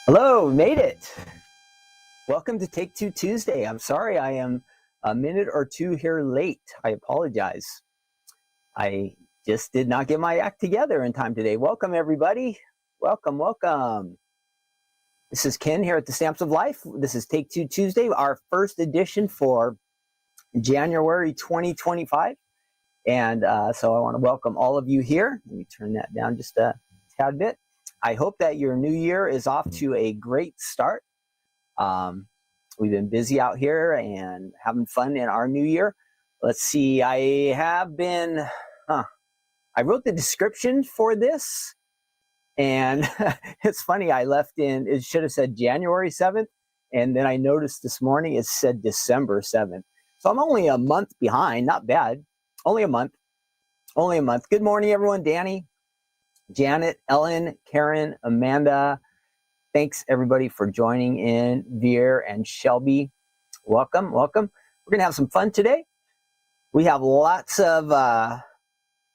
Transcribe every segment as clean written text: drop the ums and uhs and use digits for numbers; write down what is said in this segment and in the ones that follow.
Hello, made it. Welcome to Take Two Tuesday. I'm sorry I am a minute or two here late. I apologize. I just did not get my act together in time today. Welcome, everybody. Welcome, welcome. This is Ken here at the Stamps of Life. This is Take Two Tuesday, our first edition for January 2025. And so I want to welcome all of you here. Let me turn that down just a tad bit. I hope that your new year is off to a great start. We've been busy out here and having fun in our new year. Let's see, I wrote the description for this, and it's funny, it should have said January 7th, and then I noticed this morning it said December 7th. So I'm only a month behind, not bad. Only a month. Good morning, everyone. Danny, Janet, Ellen, Karen, Amanda. Thanks, everybody, for joining in. Veer and Shelby, welcome, welcome. We're going to have some fun today. We have lots of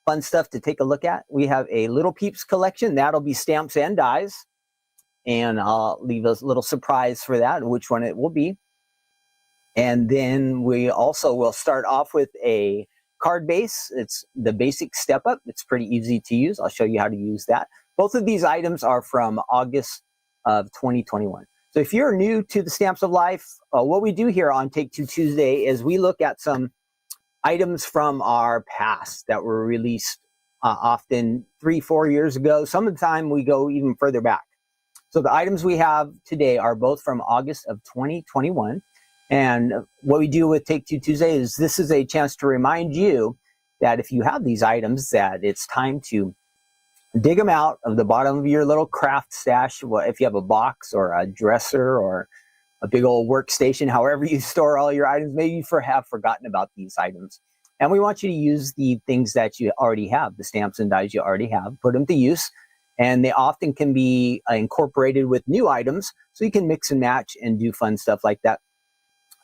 fun stuff to take a look at. We have a Little Peeps collection. That'll be stamps and dies. And I'll leave a little surprise for that, which one it will be. And then we also will start off with a card base. It's the basic step up. It's pretty easy to use. I'll show you how to use that. Both of these items are from August of 2021. So if you're new to the Stamps of Life, what we do here on Take Two Tuesday is we look at some items from our past that were released often 3-4 years ago. Some of the time we go even further back. So the items we have today are both from August of 2021. And what we do with Take Two Tuesday is this is a chance to remind you that if you have these items, that it's time to dig them out of the bottom of your little craft stash. If you have a box or a dresser or a big old workstation, however you store all your items, maybe you have forgotten about these items. And we want you to use the things that you already have, the stamps and dies you already have, put them to use. And they often can be incorporated with new items, so you can mix and match and do fun stuff like that.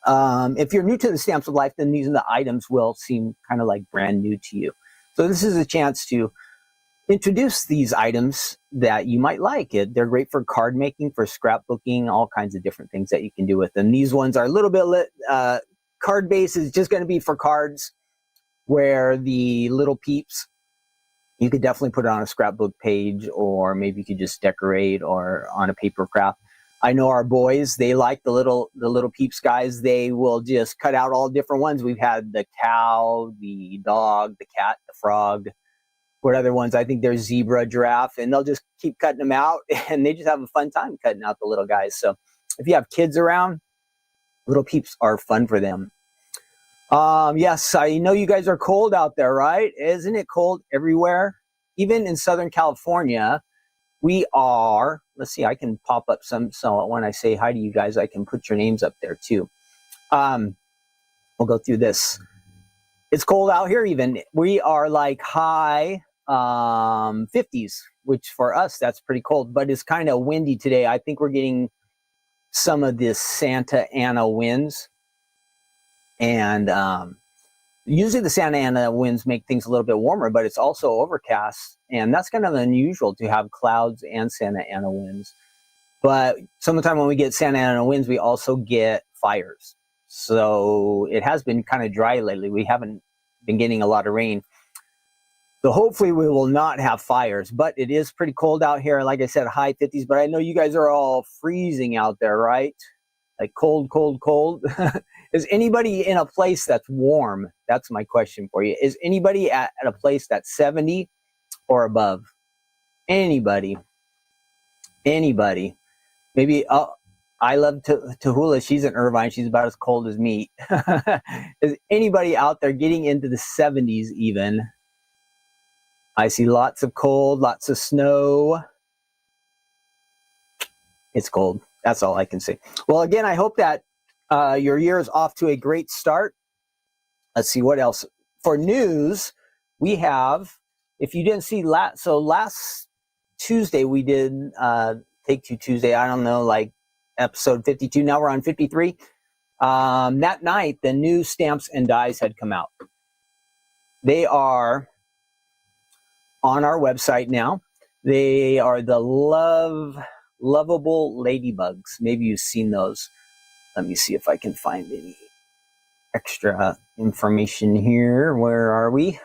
If you're new to the Stamps of Life, then these are the items will seem kind of like brand new to you. So this is a chance to introduce these items that you might like. They're great for card making, for scrapbooking, all kinds of different things that you can do with them. These ones are a little bit card base is just going to be for cards, where the Little Peeps, you could definitely put it on a scrapbook page, or maybe you could just decorate or on a paper craft. I know our boys, they like the little Peeps guys. They will just cut out all different ones. We've had the cow, the dog, the cat, the frog. What other ones? I think there's zebra, giraffe, and they'll just keep cutting them out, and they just have a fun time cutting out the little guys. So if you have kids around, Little Peeps are fun for them. Yes, I know you guys are cold out there, right? Isn't it cold everywhere? Even in Southern California, we are, let's see, I can pop up some, so when I say hi to you guys, I can put your names up there too. We'll go through this. It's cold out here even. We are like high 50s, which for us, that's pretty cold, but it's kind of windy today. I think we're getting some of this Santa Ana winds. And Usually the Santa Ana winds make things a little bit warmer, but it's also overcast, and that's kind of unusual to have clouds and Santa Ana winds. But sometime when we get Santa Ana winds, we also get fires. So it has been kind of dry lately. We haven't been getting a lot of rain. So hopefully we will not have fires, but it is pretty cold out here. Like I said, high 50s, but I know you guys are all freezing out there, right? Like cold, cold, cold. Is anybody in a place that's warm? That's my question for you. Is anybody at a place that's 70 or above? Anybody? Anybody? Maybe I love Tahula. She's in Irvine. She's about as cold as me. Is anybody out there getting into the 70s even? I see lots of cold, lots of snow. It's cold. That's all I can say. Well, again, I hope that your year is off to a great start. Let's see what else. For news, we have, if you didn't see, last Tuesday we did Take Two Tuesday. I don't know, like episode 52. Now we're on 53. That night, the new stamps and dies had come out. They are on our website now. They are the lovable ladybugs. Maybe you've seen those. Let me see if I can find any extra information here. Where are we?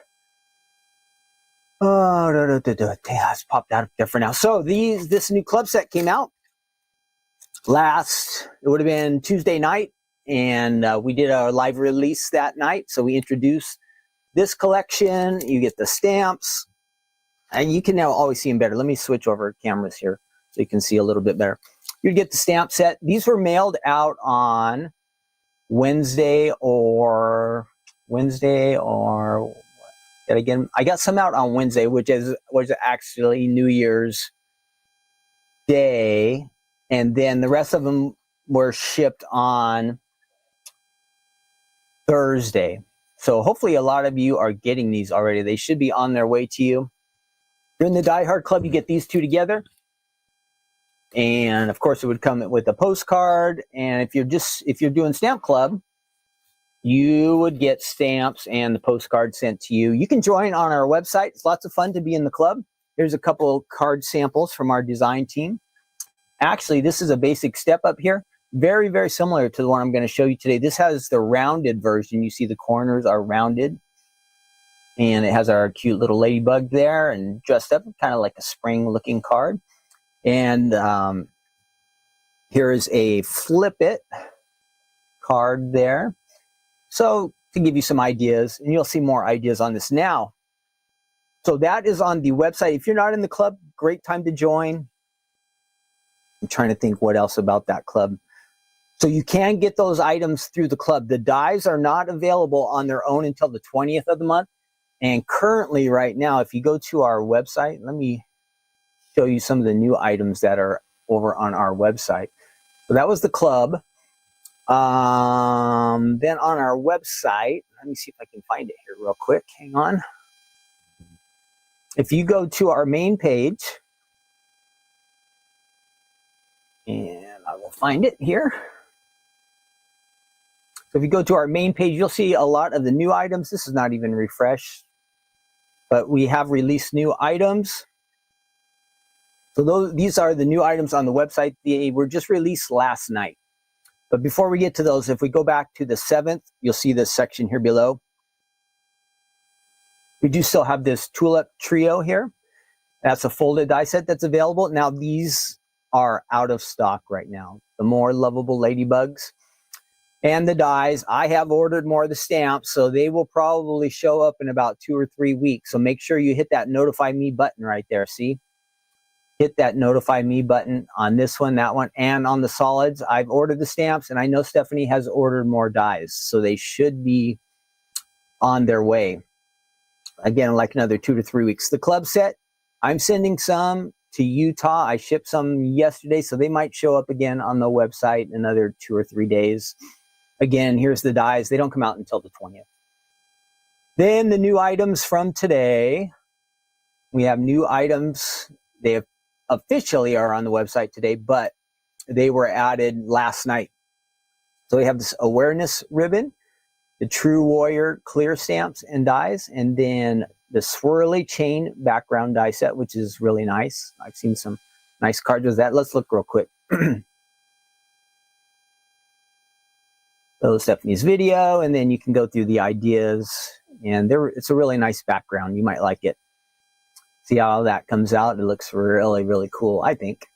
Oh, it's popped out there for now. So this new club set came out it would have been Tuesday night, and we did a live release that night. So we introduced this collection. You get the stamps, and you can now always see them better. Let me switch over cameras here so you can see a little bit better. You get the stamp set. These were mailed out on Wednesday or again, I got some out on Wednesday, which was actually New Year's Day, and then the rest of them were shipped on Thursday. So hopefully a lot of you are getting these already. They should be on their way to you. If you're in the Die Hard Club, you get these two together. And of course it would come with a postcard. And if you're doing Stamp Club, you would get stamps and the postcard sent to you. You can join on our website. It's lots of fun to be in the club. Here's a couple card samples from our design team. Actually, this is a basic step up here. Very, very similar to the one I'm going to show you today. This has the rounded version. You see the corners are rounded. And it has our cute little ladybug there and dressed up kind of like a spring looking card. And here is a flip it card there. So to give you some ideas, and you'll see more ideas on this now. So that is on the website. If you're not in the club, great time to join. I'm trying to think what else about that club. So you can get those items through the club. The dies are not available on their own until the 20th of the month. And currently right now, if you go to our website, let me show you some of the new items that are over on our website. So that was the club. Then on our website, let me see if I can find it here real quick. Hang on. If you go to our main page, and I will find it here. So if you go to our main page, you'll see a lot of the new items. This is not even refreshed, but we have released new items. So these are the new items on the website. They were just released last night. But before we get to those, if we go back to the 7th, you'll see this section here below. We do still have this Tulip Trio here. That's a folded die set that's available. Now these are out of stock right now. The more lovable ladybugs and the dies. I have ordered more of the stamps, so they will probably show up in about 2 or 3 weeks. So make sure you hit that notify me button right there. See? Hit that notify me button on this one, that one, and on the solids. I've ordered the stamps, and I know Stephanie has ordered more dies, so they should be on their way. Again, like another 2 to 3 weeks. The club set, I'm sending some to Utah. I shipped some yesterday, so they might show up again on the website in another 2 or 3 days. Again, here's the dies. They don't come out until the 20th. Then the new items from today. We have new items. They have officially are on the website today, but they were added last night. So we have this awareness ribbon. the True Warrior clear stamps and dies, and then the swirly chain background die set, which is really nice. I've seen some nice cards with that. Let's look real quick. So Stephanie's video, and then you can go through the ideas, and it's a really nice background. You might like it. See how that comes out? It looks really, really cool, I think.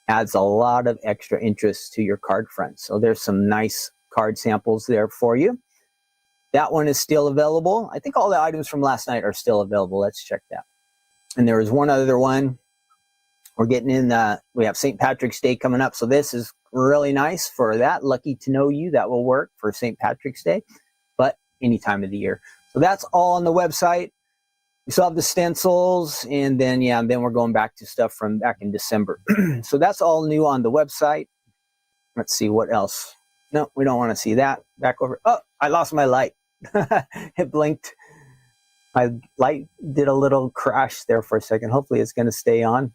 Adds a lot of extra interest to your card front. So there's some nice card samples there for you. That one is still available. I think all the items from last night are still available. Let's check that. And there was one other one. We're getting in, we have St. Patrick's Day coming up. So this is really nice for that. Lucky to know you. That will work for St. Patrick's Day, but any time of the year. So that's all on the website. We still have the stencils, and then, yeah, and then we're going back to stuff from back in December. So that's all new on the website. Let's see what else. No, we don't want to see that. Back over. Oh, I lost my light. It blinked. My light did a little crash there for a second. Hopefully it's going to stay on.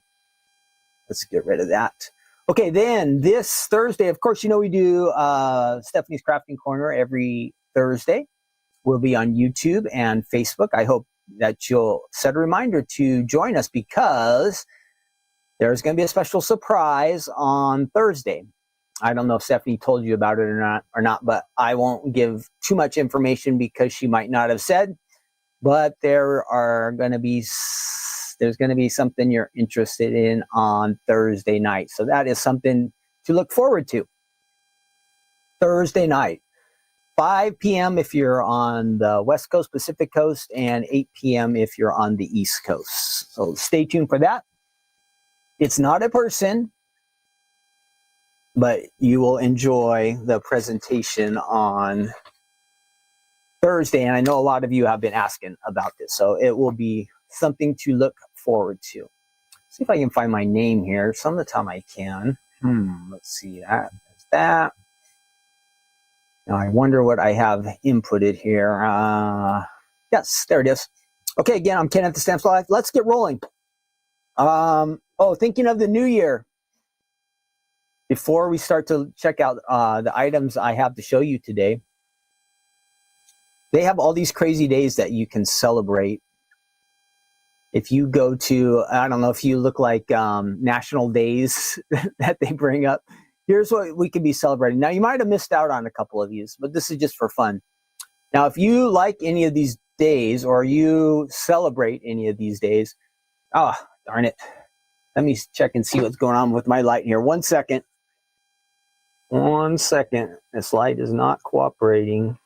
Let's get rid of that. Okay, then this Thursday, of course, you know we do Stephanie's Crafting Corner every Thursday. We'll be on YouTube and Facebook. I hope that you'll set a reminder to join us, because there's going to be a special surprise on Thursday. I don't know if Stephanie told you about it or not, but I won't give too much information because she might not have said. But there's going to be something you're interested in on Thursday night. So that is something to look forward to. Thursday night. 5 p.m. if you're on the West Coast, Pacific Coast, and 8 p.m. if you're on the East Coast. So stay tuned for that. It's not a person, but you will enjoy the presentation on Thursday. And I know a lot of you have been asking about this, so it will be something to look forward to. See if I can find my name here. Some of the time I can. Let's see that. There's that. Now I wonder what I have inputted here. Yes, there it is. Okay, again, I'm Ken at the Stamps Live. Let's get rolling. Thinking of the new year. Before we start to check out the items I have to show you today, they have all these crazy days that you can celebrate. If you go to, I don't know if you look like national days that they bring up. Here's what we could be celebrating. Now, you might have missed out on a couple of these, but this is just for fun. Now, if you like any of these days, or you celebrate any of these days, oh, darn it. Let me check and see what's going on with my light here. 1 second. 1 second. This light is not cooperating.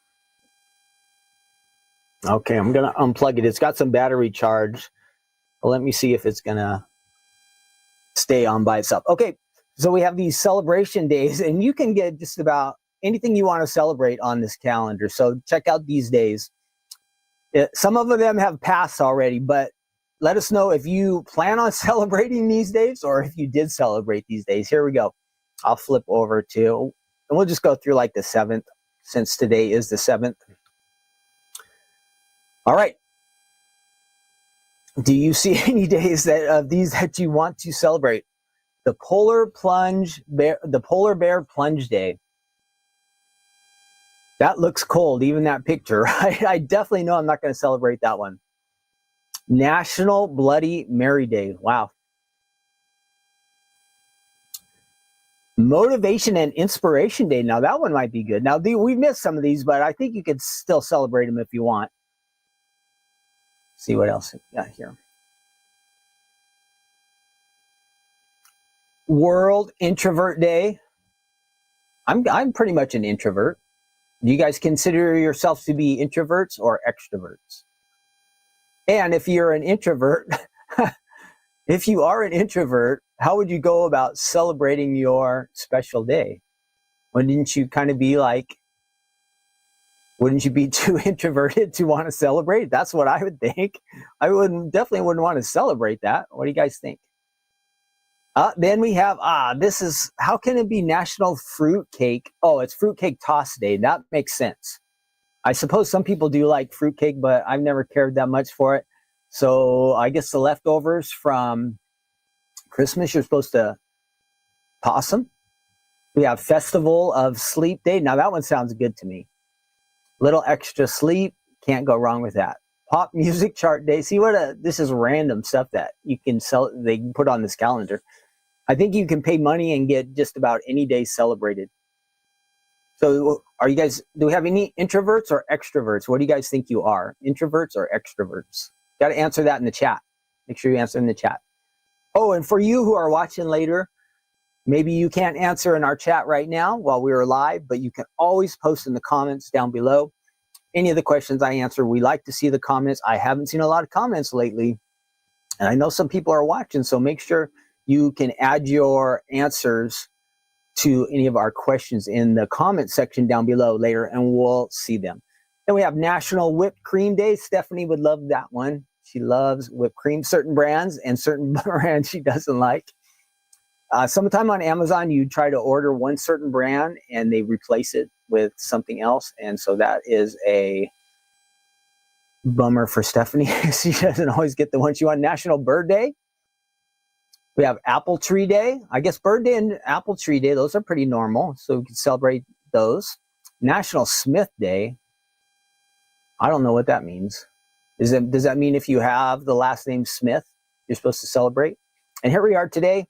Okay, I'm going to unplug it. It's got some battery charge. Well, let me see if it's going to stay on by itself. Okay. So we have these celebration days, and you can get just about anything you want to celebrate on this calendar. So check out these days. Some of them have passed already, but let us know if you plan on celebrating these days, or if you did celebrate these days. Here we go. I'll flip over to, and we'll just go through like the 7th, since today is the 7th. All right. Do you see any days of these that you want to celebrate? The polar bear plunge day. That looks cold, even that picture. I definitely know I'm not going to celebrate that one. National Bloody Mary Day. Wow. Motivation and Inspiration Day. Now that one might be good. Now we missed some of these, but I think you could still celebrate them if you want. See what else we got here. World Introvert Day. I'm pretty much an introvert. Do you guys consider yourselves to be introverts or extroverts? And if you're an introvert, if you are an introvert, how would you go about celebrating your special day? Wouldn't you kind of be like, wouldn't you be too introverted to want to celebrate? That's what I would think. I definitely wouldn't want to celebrate that. What do you guys think? Then we have, how can it be National Fruitcake? Oh, it's Fruitcake Toss Day. That makes sense. I suppose some people do like fruitcake, but I've never cared that much for it. So I guess the leftovers from Christmas, you're supposed to toss them. We have Festival of Sleep Day. Now that one sounds good to me. Little extra sleep, can't go wrong with that. Pop music chart day. See what this is random stuff that you can sell. They can put on this calendar. I think you can pay money and get just about any day celebrated. So are you guys, do we have any introverts or extroverts? What do you guys think you are? Introverts or extroverts? Got to answer that in the chat. Make sure you answer in the chat. Oh, and for you who are watching later, maybe you can't answer in our chat right now while we are live, but you can always post in the comments down below. Any of the questions I answer, we like to see the comments. I haven't seen a lot of comments lately, and I know some people are watching, so make sure you can add your answers to any of our questions in the comment section down below later, and we'll see them. Then we have National Whipped Cream Day. Stephanie would love that one. She loves whipped cream, certain brands, and certain brands she doesn't like. Sometime on Amazon, you try to order one certain brand and they replace it with something else. And so that is a bummer for Stephanie. She doesn't always get the one she wants. National Bird Day. We have Apple Tree Day. I guess Bird Day and Apple Tree Day, those are pretty normal. So we can celebrate those. National Smith Day. I don't know what that means. Does that mean if you have the last name Smith, you're supposed to celebrate? And here we are today.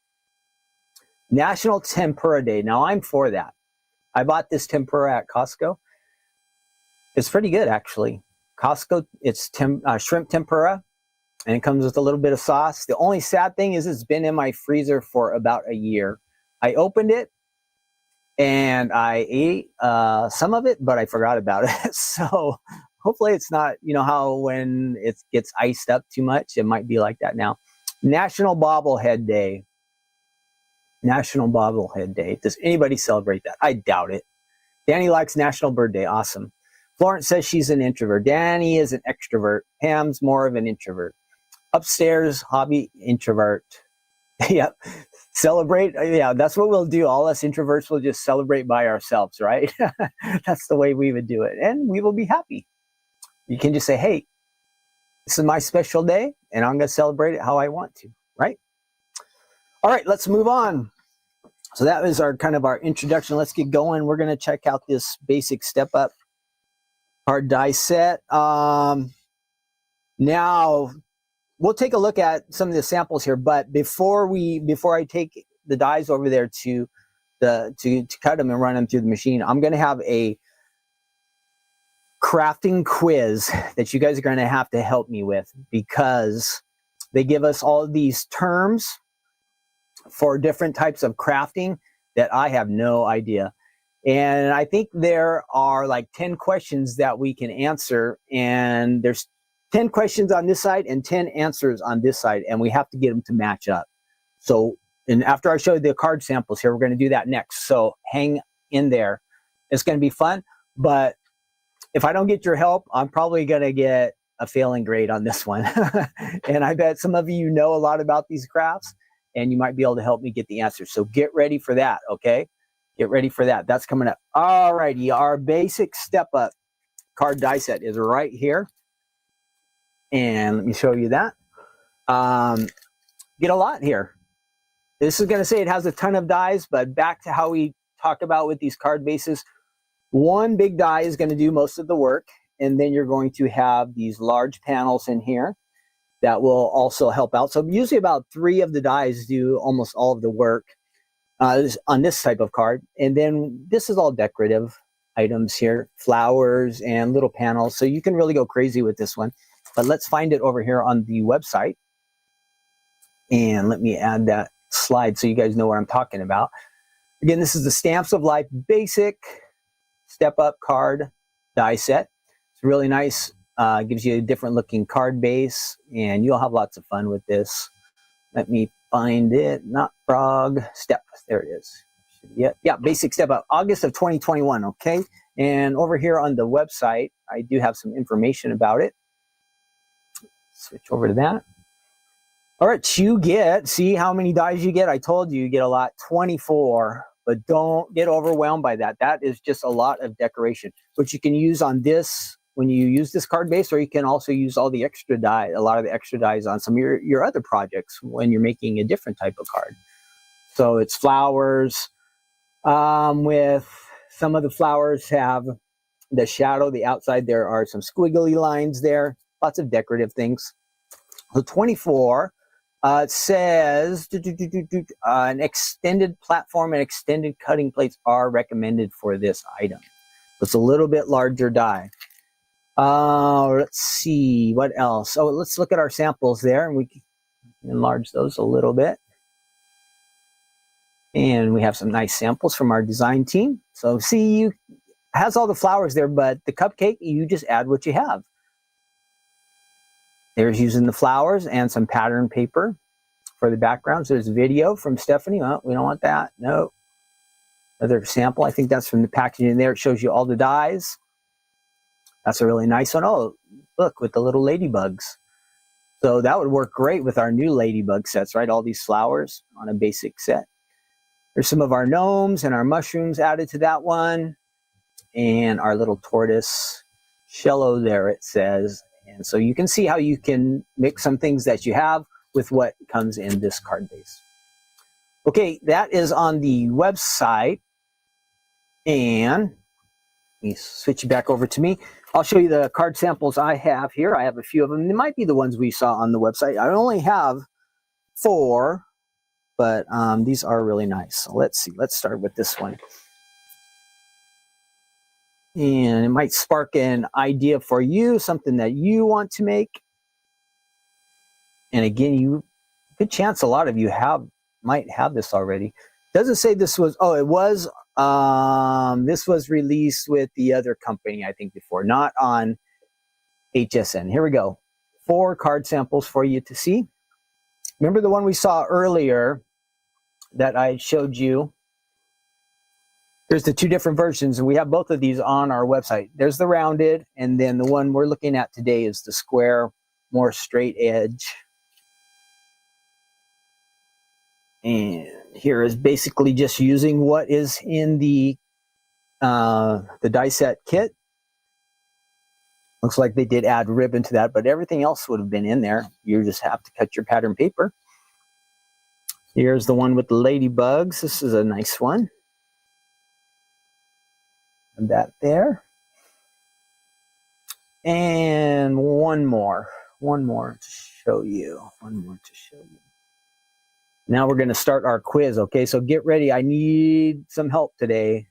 National Tempura Day. Now, I'm for that. I bought this tempura at Costco. It's pretty good, actually. Costco, it's shrimp tempura, and it comes with a little bit of sauce. The only sad thing is it's been in my freezer for about a year. I opened it, and I ate some of it, but I forgot about it. So hopefully it's not, you know how when it gets iced up too much, it might be like that now. National Bobblehead Day. National Bobblehead Day. Does anybody celebrate that? I doubt it. Danny likes National Bird Day. Awesome. Florence says she's an introvert. Danny is an extrovert. Pam's more of an introvert. Upstairs, hobby, introvert. Yep. Celebrate. Yeah, that's what we'll do. All us introverts will just celebrate by ourselves, right? That's the way we would do it. And we will be happy. You can just say, hey, this is my special day, and I'm going to celebrate it how I want to, right? All right, let's move on. So that was our kind of our introduction. Let's get going. We're going to check out this basic step up card die set. Now we'll take a look at some of the samples here, but before I take the dies over there to cut them and run them through the machine, I'm going to have a crafting quiz that you guys are going to have to help me with, because they give us all these terms for different types of crafting that I have no idea. And I think there are like 10 questions that we can answer, and there's 10 questions on this side and 10 answers on this side, and we have to get them to match up. So, and after I show you the card samples here, we're going to do that next. So hang in there. It's going to be fun, but if I don't get your help, I'm probably going to get a failing grade on this one. And I bet some of you know a lot about these crafts, and you might be able to help me get the answers. So get ready for that, okay? Get ready for that. That's coming up. All righty, our basic step-up card die set is right here. And let me show you that. Get a lot here. This is going to say it has a ton of dies, but back to how we talk about with these card bases, one big die is going to do most of the work, and then you're going to have these large panels in here that will also help out. So usually about 3 of the dies do almost all of the work on this type of card. And then this is all decorative items here, flowers and little panels. So you can really go crazy with this one. But let's find it over here on the website. And let me add that slide so you guys know what I'm talking about. Again, this is the Stamps of Life Basic Step Up Card die set. It's really nice. Gives you a different looking card base, and you'll have lots of fun with this. Let me find it. Not frog. Step. There it is. Yeah, Basic Step Up. August of 2021, okay? And over here on the website, I do have some information about it. Switch over to that. All right, you get, see how many dies you get? I told you get a lot, 24, but don't get overwhelmed by that. That is just a lot of decoration, which you can use on this when you use this card base, or you can also use all the extra die, a lot of the extra dies on some of your other projects when you're making a different type of card. So it's flowers, with some of the flowers have the shadow, the outside, there are some squiggly lines there, lots of decorative things. So 24, it says an extended platform and extended cutting plates are recommended for this item. It's a little bit larger die. Let's see, what else? Oh, let's look at our samples there, and we can enlarge those a little bit. And we have some nice samples from our design team. So see, it has all the flowers there, but the cupcake, you just add what you have. There's using the flowers and some pattern paper for the backgrounds. There's a video from Stephanie. Oh, we don't want that. No. Another sample. I think that's from the packaging there. It shows you all the dies. That's a really nice one. Oh, look, with the little ladybugs. So that would work great with our new ladybug sets, right? All these flowers on a basic set. There's some of our gnomes and our mushrooms added to that one. And our little tortoise cello there, it says. And so you can see how you can mix some things that you have with what comes in this card base. Okay, that is on the website. And let me switch you back over to me. I'll show you the card samples I have here. I have a few of them. They might be the ones we saw on the website. I only have 4, but these are really nice. So let's see. Let's start with this one. And it might spark an idea for you, something that you want to make. And again, good chance a lot of you might have this already. Doesn't say this was, oh, it was, this was released with the other company, I think, before, not on HSN. Here we go. 4 card samples for you to see. Remember the one we saw earlier that I showed you? There's the 2 different versions, and we have both of these on our website. There's the rounded, and then the one we're looking at today is the square, more straight edge. And here is basically just using what is in the die set kit. Looks like they did add ribbon to that, but everything else would have been in there. You just have to cut your pattern paper. Here's the one with the ladybugs. This is a nice one. And that there. And one more to show you. Now we're going to start our quiz, okay? So get ready. I need some help today.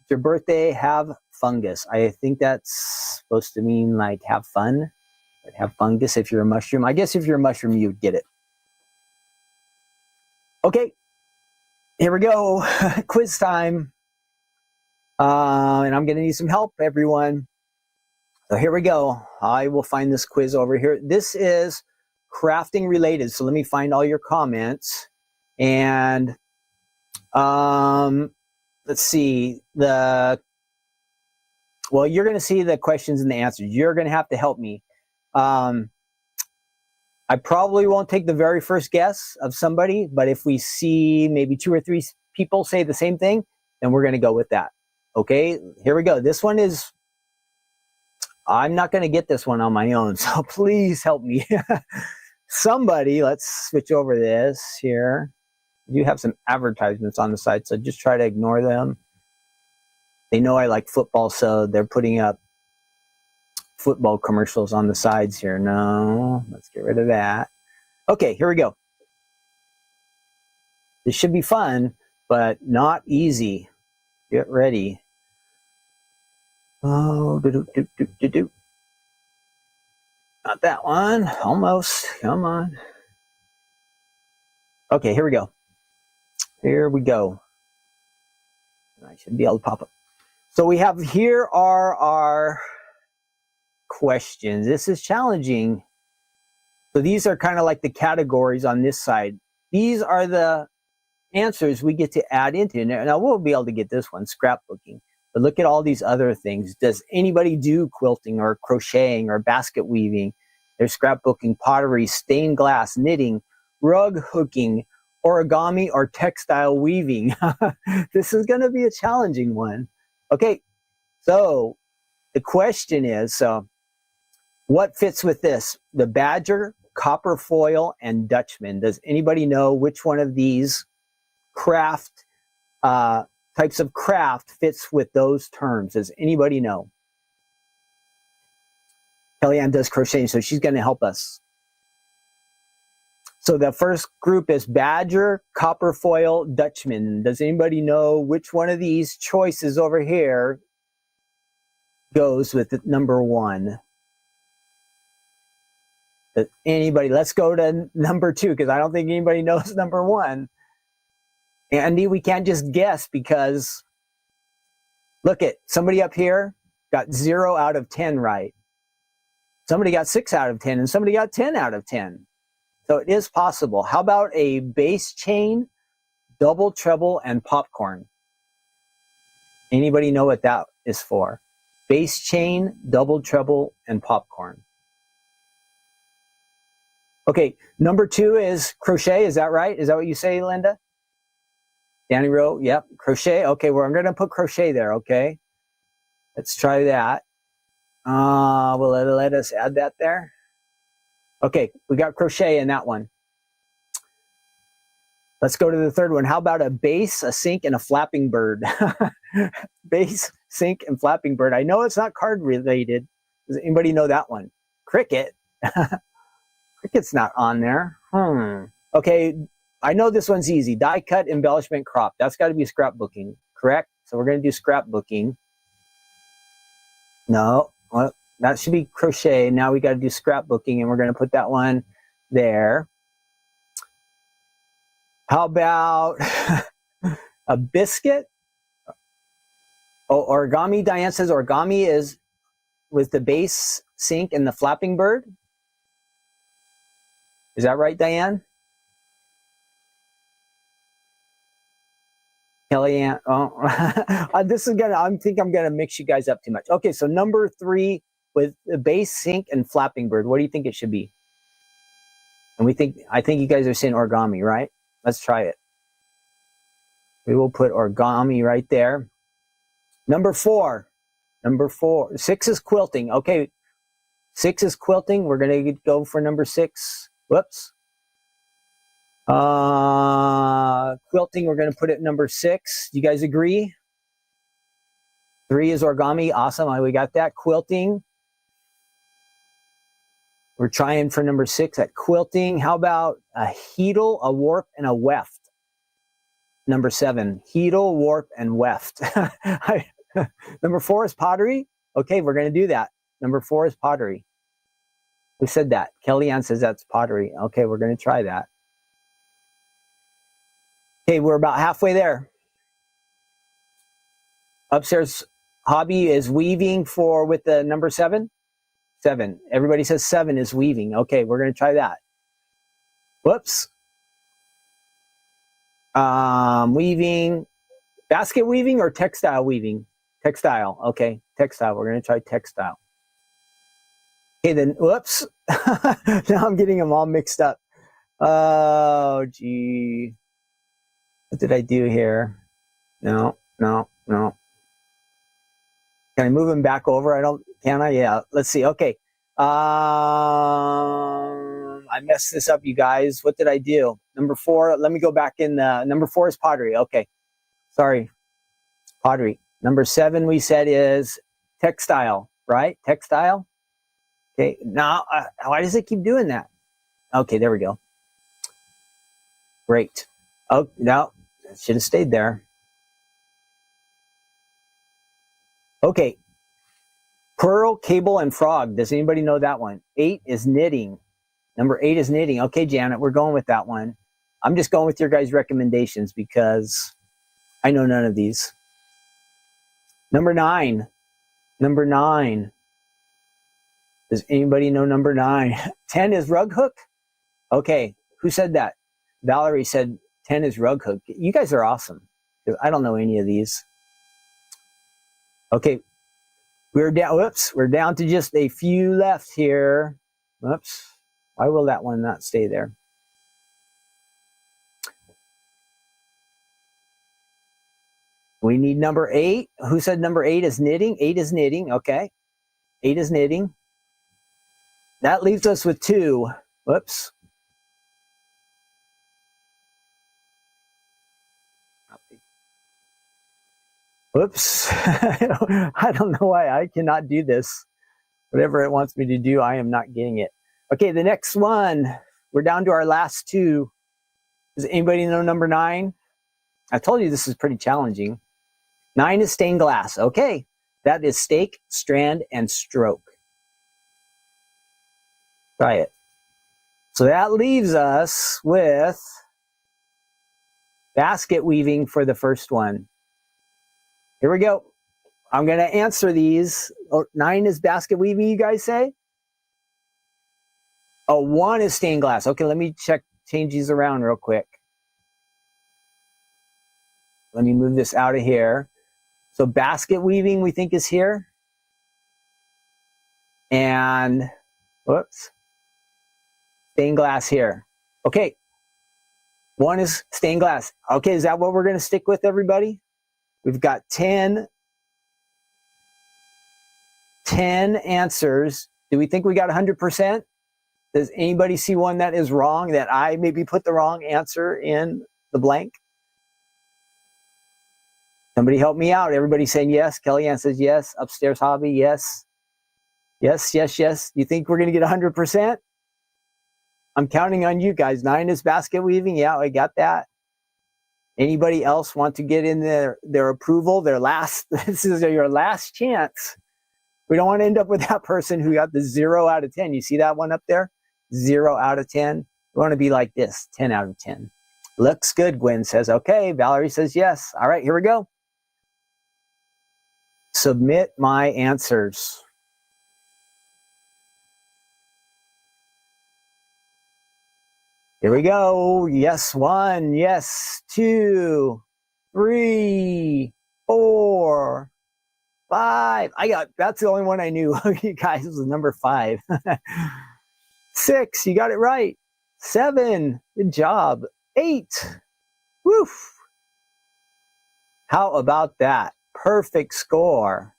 It's your birthday, have fungus. I think that's supposed to mean like have fun. But have fungus if you're a mushroom. I guess if you're a mushroom, you'd get it. Okay, here we go. Quiz time. And I'm going to need some help, everyone. So here we go. I will find this quiz over here. This is crafting related. So let me find all your comments. And let's see. Well, you're going to see the questions and the answers. You're going to have to help me. I probably won't take the very first guess of somebody, but if we see maybe 2 or 3 people say the same thing, then we're going to go with that. Okay, here we go. This one is, I'm not going to get this one on my own, so please help me. Somebody, let's switch over this here. You have some advertisements on the side, so just try to ignore them. They know I like football, so they're putting up football commercials on the sides here. No, let's get rid of that. Okay, here we go. This should be fun, but not easy. Get ready. Oh, not that one. Almost. Come on. Okay, here we go. Here we go. I should be able to pop up. So we have, here are our questions. This is challenging. So these are kind of like the categories on this side. These are the answers we get to add into. Now we'll be able to get this one, scrapbooking. But look at all these other things. Does anybody do quilting or crocheting or basket weaving? There's scrapbooking, pottery, stained glass, knitting, rug hooking, origami, or textile weaving. This is going to be a challenging one. Okay, so the question is, what fits with this? The badger, copper foil, and Dutchman. Does anybody know which one of these craft types of craft fits with those terms? Does anybody know? Kellyanne does crocheting, so she's going to help us. So the first group is Badger, Copperfoil, Dutchman. Does anybody know which one of these choices over here goes with the number 1? Anybody? Let's go to number 2 because I don't think anybody knows number 1. Andy, we can't just guess because look at somebody up here got 0 out of 10 right. Somebody got 6 out of 10 and somebody got 10 out of 10. So it is possible. How about a bass chain, double treble, and popcorn? Anybody know what that is for? Bass chain, double treble, and popcorn. Okay, number 2 is crochet. Is that right? Is that what you say, Linda? Danny Rowe, yep, crochet. Okay, well, I'm going to put crochet there, okay? Let's try that. Will it let us add that there? Okay, we got crochet in that one. Let's go to the third one. How about a bass, a sink, and a flapping bird? Bass, sink, and flapping bird. I know it's not card related. Does anybody know that one? Cricket. Cricket's not on there. Okay, I know this one's easy. Die cut, embellishment, crop. That's got to be scrapbooking, correct? So we're going to do scrapbooking. No, well, that should be crochet. Now we got to do scrapbooking, and we're going to put that one there. How about a biscuit? Oh, origami. Diane says origami is with the base, sink, and the flapping bird. Is that right, Diane? Kellyanne. Oh, this is gonna. I think I'm gonna mix you guys up too much. Okay, so number 3 with the base, sink, and flapping bird. What do you think it should be? And I think you guys are saying origami, right? Let's try it. We will put origami right there. Number 4. 6 is quilting. Okay, 6 is quilting. We're gonna go for number 6. Whoops. Quilting, we're going to put it number 6. Do you guys agree? 3 is origami. Awesome. We got that. Quilting. We're trying for number 6 at quilting. How about a heedle, a warp, and a weft? Number 7. Heedle, warp, and weft. Number 4 is pottery. Okay, we're going to do that. Number 4 is pottery. Who said that? Kellyanne says that's pottery. Okay, we're going to try that. Okay, we're about halfway there. Upstairs hobby is weaving with the number 7. 7. Everybody says 7 is weaving. Okay, we're going to try that. Whoops. Weaving. Basket weaving or textile weaving? Textile. Okay, textile. We're going to try textile. Okay, then, whoops. Now I'm getting them all mixed up. Oh, gee. What did I do here? No. Can I move them back over? Can I? Yeah, let's see. Okay. I messed this up, you guys. What did I do? Number 4, let me go back in number 4 is pottery. Okay. Sorry. Pottery. Number 7 we said is textile, right? Textile. Okay. Now, why does it keep doing that? Okay, there we go. Great. Oh, no. Should have stayed there. Okay. Pearl, cable, and frog. Does anybody know that one? 8 is knitting. Number 8 is knitting. Okay, Janet, we're going with that one. I'm just going with your guys' recommendations because I know none of these. Number 9. Number 9. Does anybody know number 9? 10 is rug hook. Okay, who said that? Valerie said 10 is rug hook. You guys are awesome because I don't know any of these. Okay, we're down. Whoops, we're down to just a few left here. Whoops, why will that one not stay there? We need number 8. Who said number 8 is knitting? 8 is knitting. Okay, 8 is knitting. That leaves us with 2. Whoops. Whoops. I don't know why I cannot do this. Whatever it wants me to do, I am not getting it. Okay, the next one. We're down to our last two. Does anybody know number 9? I told you this is pretty challenging. 9 is stained glass. Okay, that is stake, strand, and stroke. Try it. So that leaves us with basket weaving for the first one. Here we go. I'm going to answer these. Oh, 9 is basket weaving, you guys say? Oh, 1 is stained glass. Okay, let me change these around real quick. Let me move this out of here. So basket weaving we think is here. And, whoops, stained glass here. Okay, 1 is stained glass. Okay, is that what we're going to stick with, everybody? We've got 10 answers. Do we think we got 100%? Does anybody see one that is wrong, that I maybe put the wrong answer in the blank? Somebody help me out. Everybody saying yes. Kellyanne says yes. Upstairs Hobby, yes. Yes, yes, yes. You think we're going to get 100%? I'm counting on you guys. 9 is basket weaving. Yeah, I got that. Anybody else want to get in their approval? This is your last chance. We don't want to end up with that person who got the 0 out of 10. You see that one up there? 0 out of 10. We want to be like this, 10 out of 10. Looks good, Gwen says. Okay, Valerie says yes. All right, here we go. Submit my answers. Here we go. Yes, 1. Yes, 2, 3, 4, 5. That's the only one I knew. You guys, was number 5. 6, you got it right. 7, good job. 8, woof. How about that? Perfect score.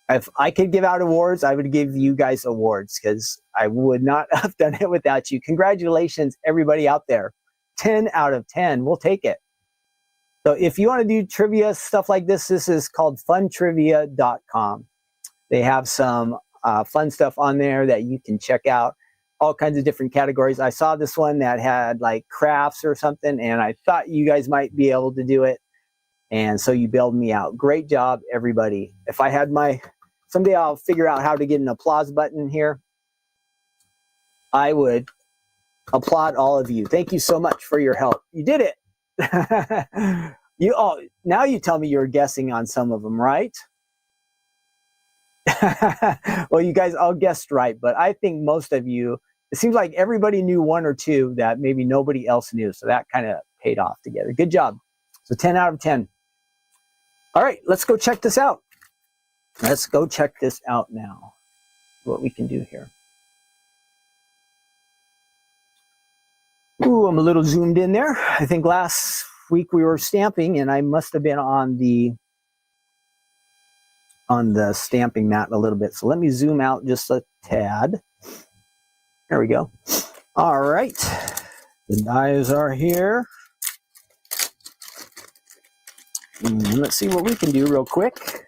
If I could give out awards, I would give you guys awards because I would not have done it without you. Congratulations, everybody out there. 10 out of 10. We'll take it. So if you want to do trivia, stuff like this is called funtrivia.com. They have some fun stuff on there that you can check out. All kinds of different categories. I saw this one that had like crafts or something, and I thought you guys might be able to do it. And so you bailed me out. Great job, everybody. If I had someday I'll figure out how to get an applause button here. I would applaud all of you. Thank you so much for your help. You did it. Now you tell me you're guessing on some of them, right? Well, you guys all guessed right, but I think most of you, it seems like everybody knew 1 or 2 that maybe nobody else knew. So that kind of paid off together. Good job. So 10 out of 10. All right, let's go check this out. Let's go check this out now. What we can do here. Ooh, I'm a little zoomed in there. I think last week we were stamping and I must have been on the stamping mat a little bit. So let me zoom out just a tad. There we go. All right. The dies are here. And let's see what we can do real quick.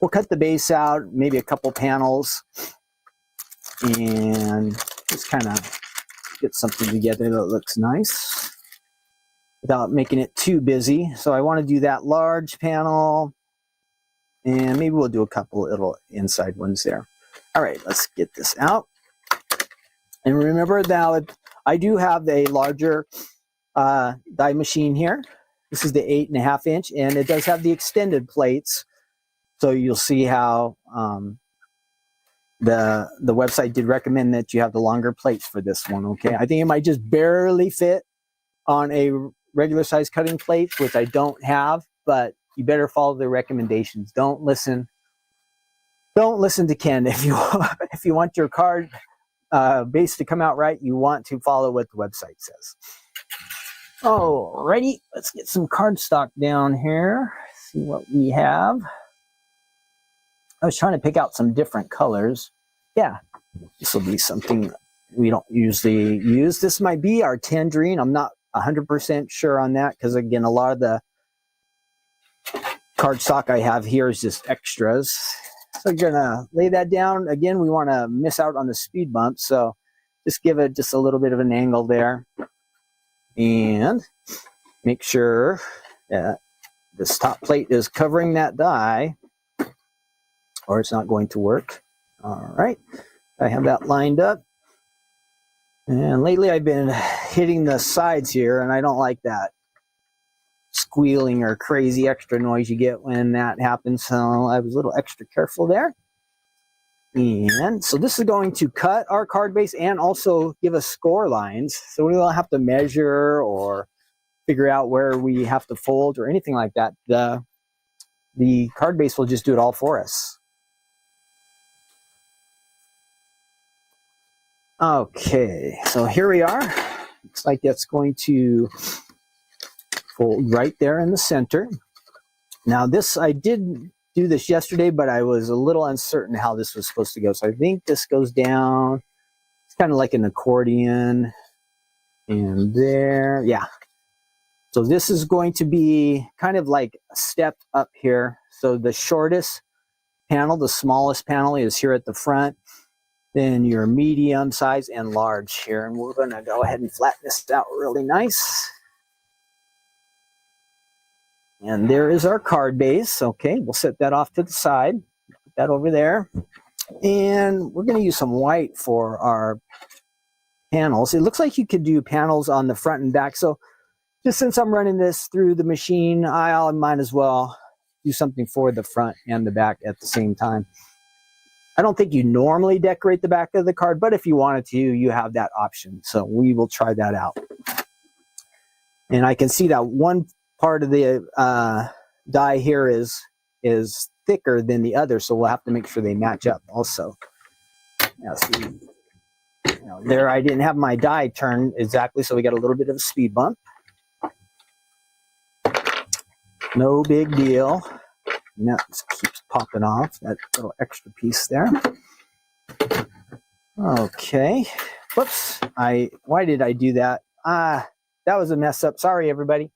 We'll cut the base out, maybe a couple panels, and just kind of get something together that looks nice without making it too busy. So I want to do that large panel, and maybe we'll do a couple little inside ones there. All right, let's get this out. And remember now, I do have a larger die machine here. This is the 8.5 inch, and it does have the extended plates. So you'll see how the website did recommend that you have the longer plates for this one, okay? I think it might just barely fit on a regular size cutting plate, which I don't have, but you better follow the recommendations. Don't listen to Ken. If you want your card base to come out right, you want to follow what the website says. Alrighty, let's get some cardstock down here. See what we have. I was trying to pick out some different colors. Yeah, this will be something we don't usually use. This might be our tangerine. I'm not 100% sure on that because, again, a lot of cardstock I have here is just extras. So you're gonna lay that down. Again, we want to miss out on the speed bump, so just give it just a little bit of an angle there. And make sure that this top plate is covering that die, or it's not going to work. All right, I have that lined up. And lately I've been hitting the sides here, and I don't like that squealing or crazy extra noise you get when that happens. So I was a little extra careful there. And so this is going to cut our card base and also give us score lines. So we don't have to measure or figure out where we have to fold or anything like that. The card base will just do it all for us. Okay, so here we are. Looks like that's going to fold right there in the center. Now this, I did do this yesterday, but I was a little uncertain how this was supposed to go. So I think this goes down. It's kind of like an accordion. And there, yeah. So this is going to be kind of like a step up here. So the shortest panel, the smallest panel is here at the front. Then your medium size and large here. And we're going to go ahead and flatten this out really nice. And there is our card base. Okay, we'll set that off to the side. Put that over there. And we're going to use some white for our panels. It looks like you could do panels on the front and back. So just since I'm running this through the machine, I might as well do something for the front and the back at the same time. I don't think you normally decorate the back of the card, but if you wanted to, you have that option. So we will try that out. And I can see that one part of the die here is thicker than the other, so we'll have to make sure they match up also. Now, see, there I didn't have my die turned exactly, so we got a little bit of a speed bump. No big deal. And that just keeps popping off, that little extra piece there. Okay. Whoops. Why did I do that? That was a mess up. Sorry, everybody.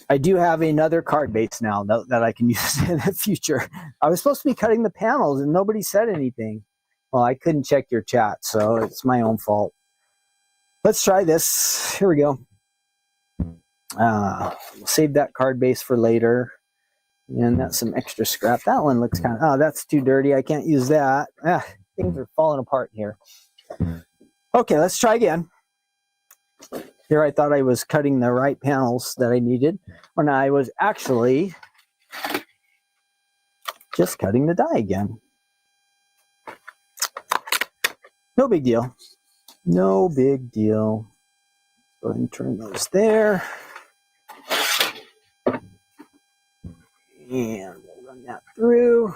I do have another card base now that I can use in the future. I was supposed to be cutting the panels and nobody said anything. Well, I couldn't check your chat, so it's my own fault. Let's try this. Here we go. We'll save that card base for later. And that's some extra scrap. That one looks kind of, oh, that's too dirty. I can't use that. Things are falling apart here. Okay, let's try again. Here I thought I was cutting the right panels that I needed when I was actually just cutting the die again. No big deal. No big deal. Go ahead and turn those there. And we'll run that through.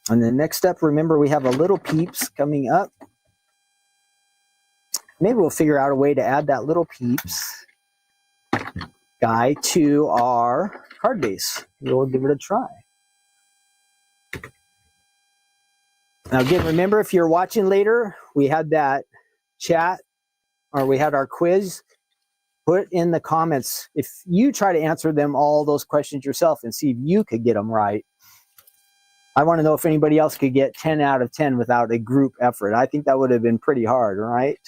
And then next up, remember we have a little peeps coming up. Maybe we'll figure out a way to add that little peeps guy to our card base. We'll give it a try. Now again, remember if you're watching later, we had that chat, or we had our quiz. Put in the comments if you try to answer them, all those questions yourself, and see if you could get them right. I want to know if anybody else could get 10 out of 10 without a group effort. I think that would have been pretty hard, right?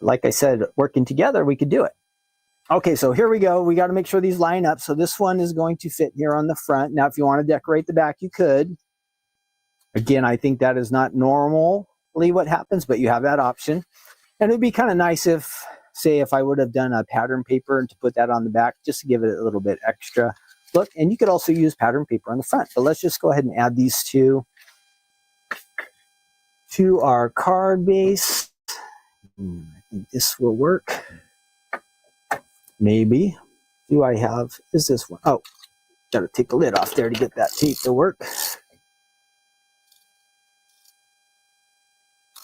Like I said, working together, we could do it. Okay, so here we go. We got to make sure these line up. So this one is going to fit here on the front. Now, if you want to decorate the back, you could. Again, I think that is not normally what happens, but you have that option. And it'd be kind of nice if, say, if I would have done a pattern paper and to put that on the back, just to give it a little bit extra look. And you could also use pattern paper on the front. But let's just go ahead and add these two to our card base. I think this will work. Maybe. Do I have, is this one? Oh, got to take the lid off there to get that tape to work.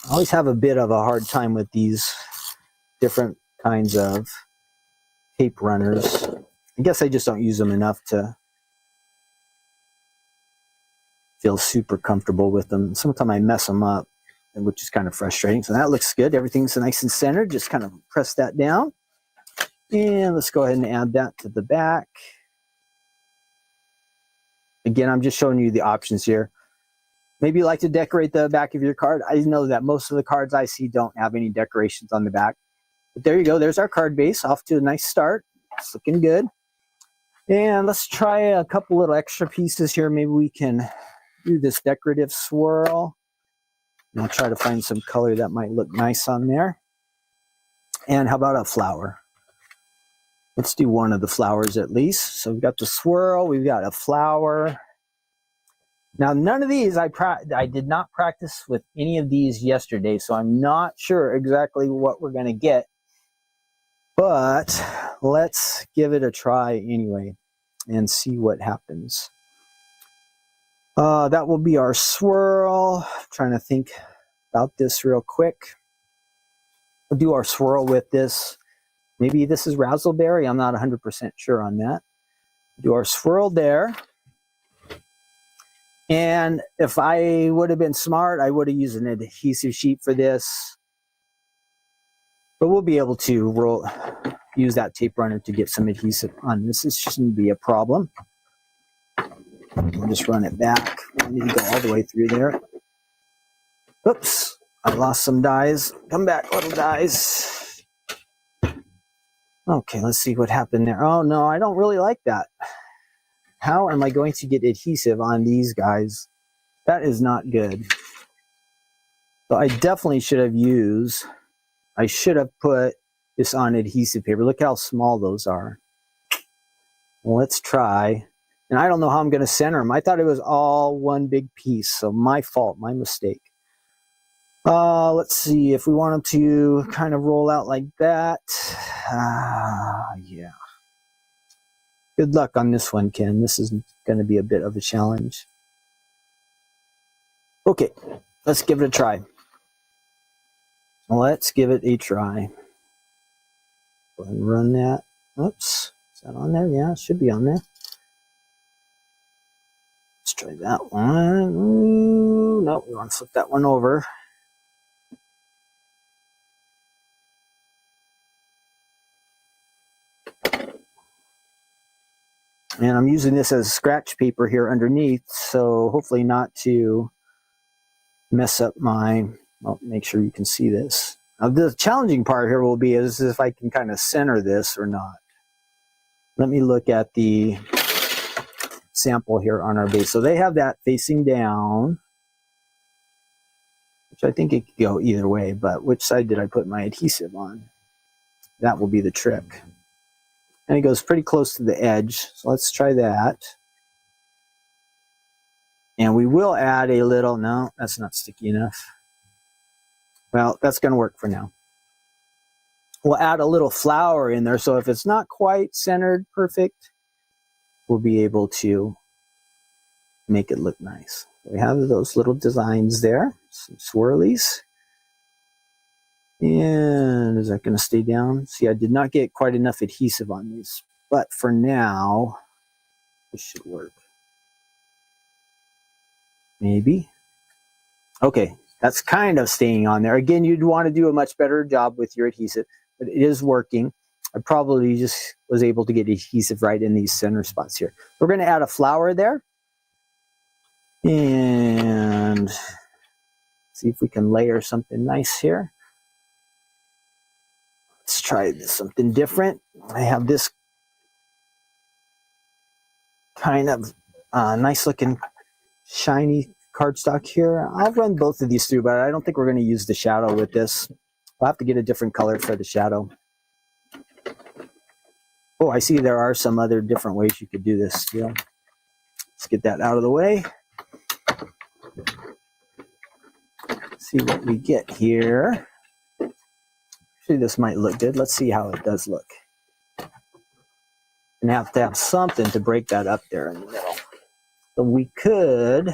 I always have a bit of a hard time with these different kinds of tape runners. I guess I just don't use them enough to feel super comfortable with them. Sometimes I mess them up which is kind of frustrating. So that looks good. Everything's nice and centered. Just kind of press that down. And let's go ahead and add that to the back. Again, I'm just showing you the options here. Maybe you like to decorate the back of your card. I know that most of the cards I see don't have any decorations on the back. But there you go. There's our card base. Off to a nice start. It's looking good. And let's try a couple little extra pieces here. Maybe we can do this decorative swirl. And I'll try to find some color that might look nice on there. And how about a flower? Let's do one of the flowers at least. So we've got the swirl. We've got a flower. Now, none of these, I did not practice with any of these yesterday, so I'm not sure exactly what we're going to get. But let's give it a try anyway and see what happens. That will be our swirl. I'm trying to think about this real quick. We'll do our swirl with this. Maybe this is razzleberry. I'm not 100% sure on that. Do our swirl there. And if I would have been smart, I would have used an adhesive sheet for this. But we'll be able to use that tape runner to get some adhesive on this. This shouldn't be a problem. We'll just run it back. We need to go all the way through there. Oops, I lost some dies. Come back, little dies. Okay, let's see what happened there. Oh no, I don't really like that. How am I going to get adhesive on these guys? That is not good. So I definitely should have put this on adhesive paper. Look how small those are. Well, let's try. And I don't know how I'm going to center them. I thought it was all one big piece. So my fault, my mistake. Let's see if we want them to kind of roll out like that. Yeah. Good luck on this one, Ken. This is going to be a bit of a challenge. Okay, let's give it a try. Let's give it a try. Go ahead and run that. Oops, is that on there? Yeah, it should be on there. Let's try that one. Ooh, no, we want to flip that one over. And I'm using this as scratch paper here underneath, so hopefully not to mess up my, well, make sure you can see this. Now the challenging part here will be is if I can kind of center this or not. Let me look at the sample here on our base. So they have that facing down, which I think it could go either way, but which side did I put my adhesive on? That will be the trick. And it goes pretty close to the edge, so let's try that. And we will add a little, no, that's not sticky enough. Well, that's going to work for now. We'll add a little flower in there, so if it's not quite centered perfect, we'll be able to make it look nice. We have those little designs there, some swirlies. And is that going to stay down? See, I did not get quite enough adhesive on these, but for now, this should work. Maybe. Okay, that's kind of staying on there. Again, you'd want to do a much better job with your adhesive, but it is working. I probably just was able to get adhesive right in these center spots here. We're going to add a flower there. And see if we can layer something nice here. Let's try this, something different. I have this kind of nice looking shiny cardstock here. I'll run both of these through, but I don't think we're going to use the shadow with this. I'll have to get a different color for the shadow. Oh, I see there are some other different ways you could do this still. Let's get that out of the way. See what we get here. Actually, this might look good. Let's see how it does look. And have to have something to break that up there in the middle. So we could,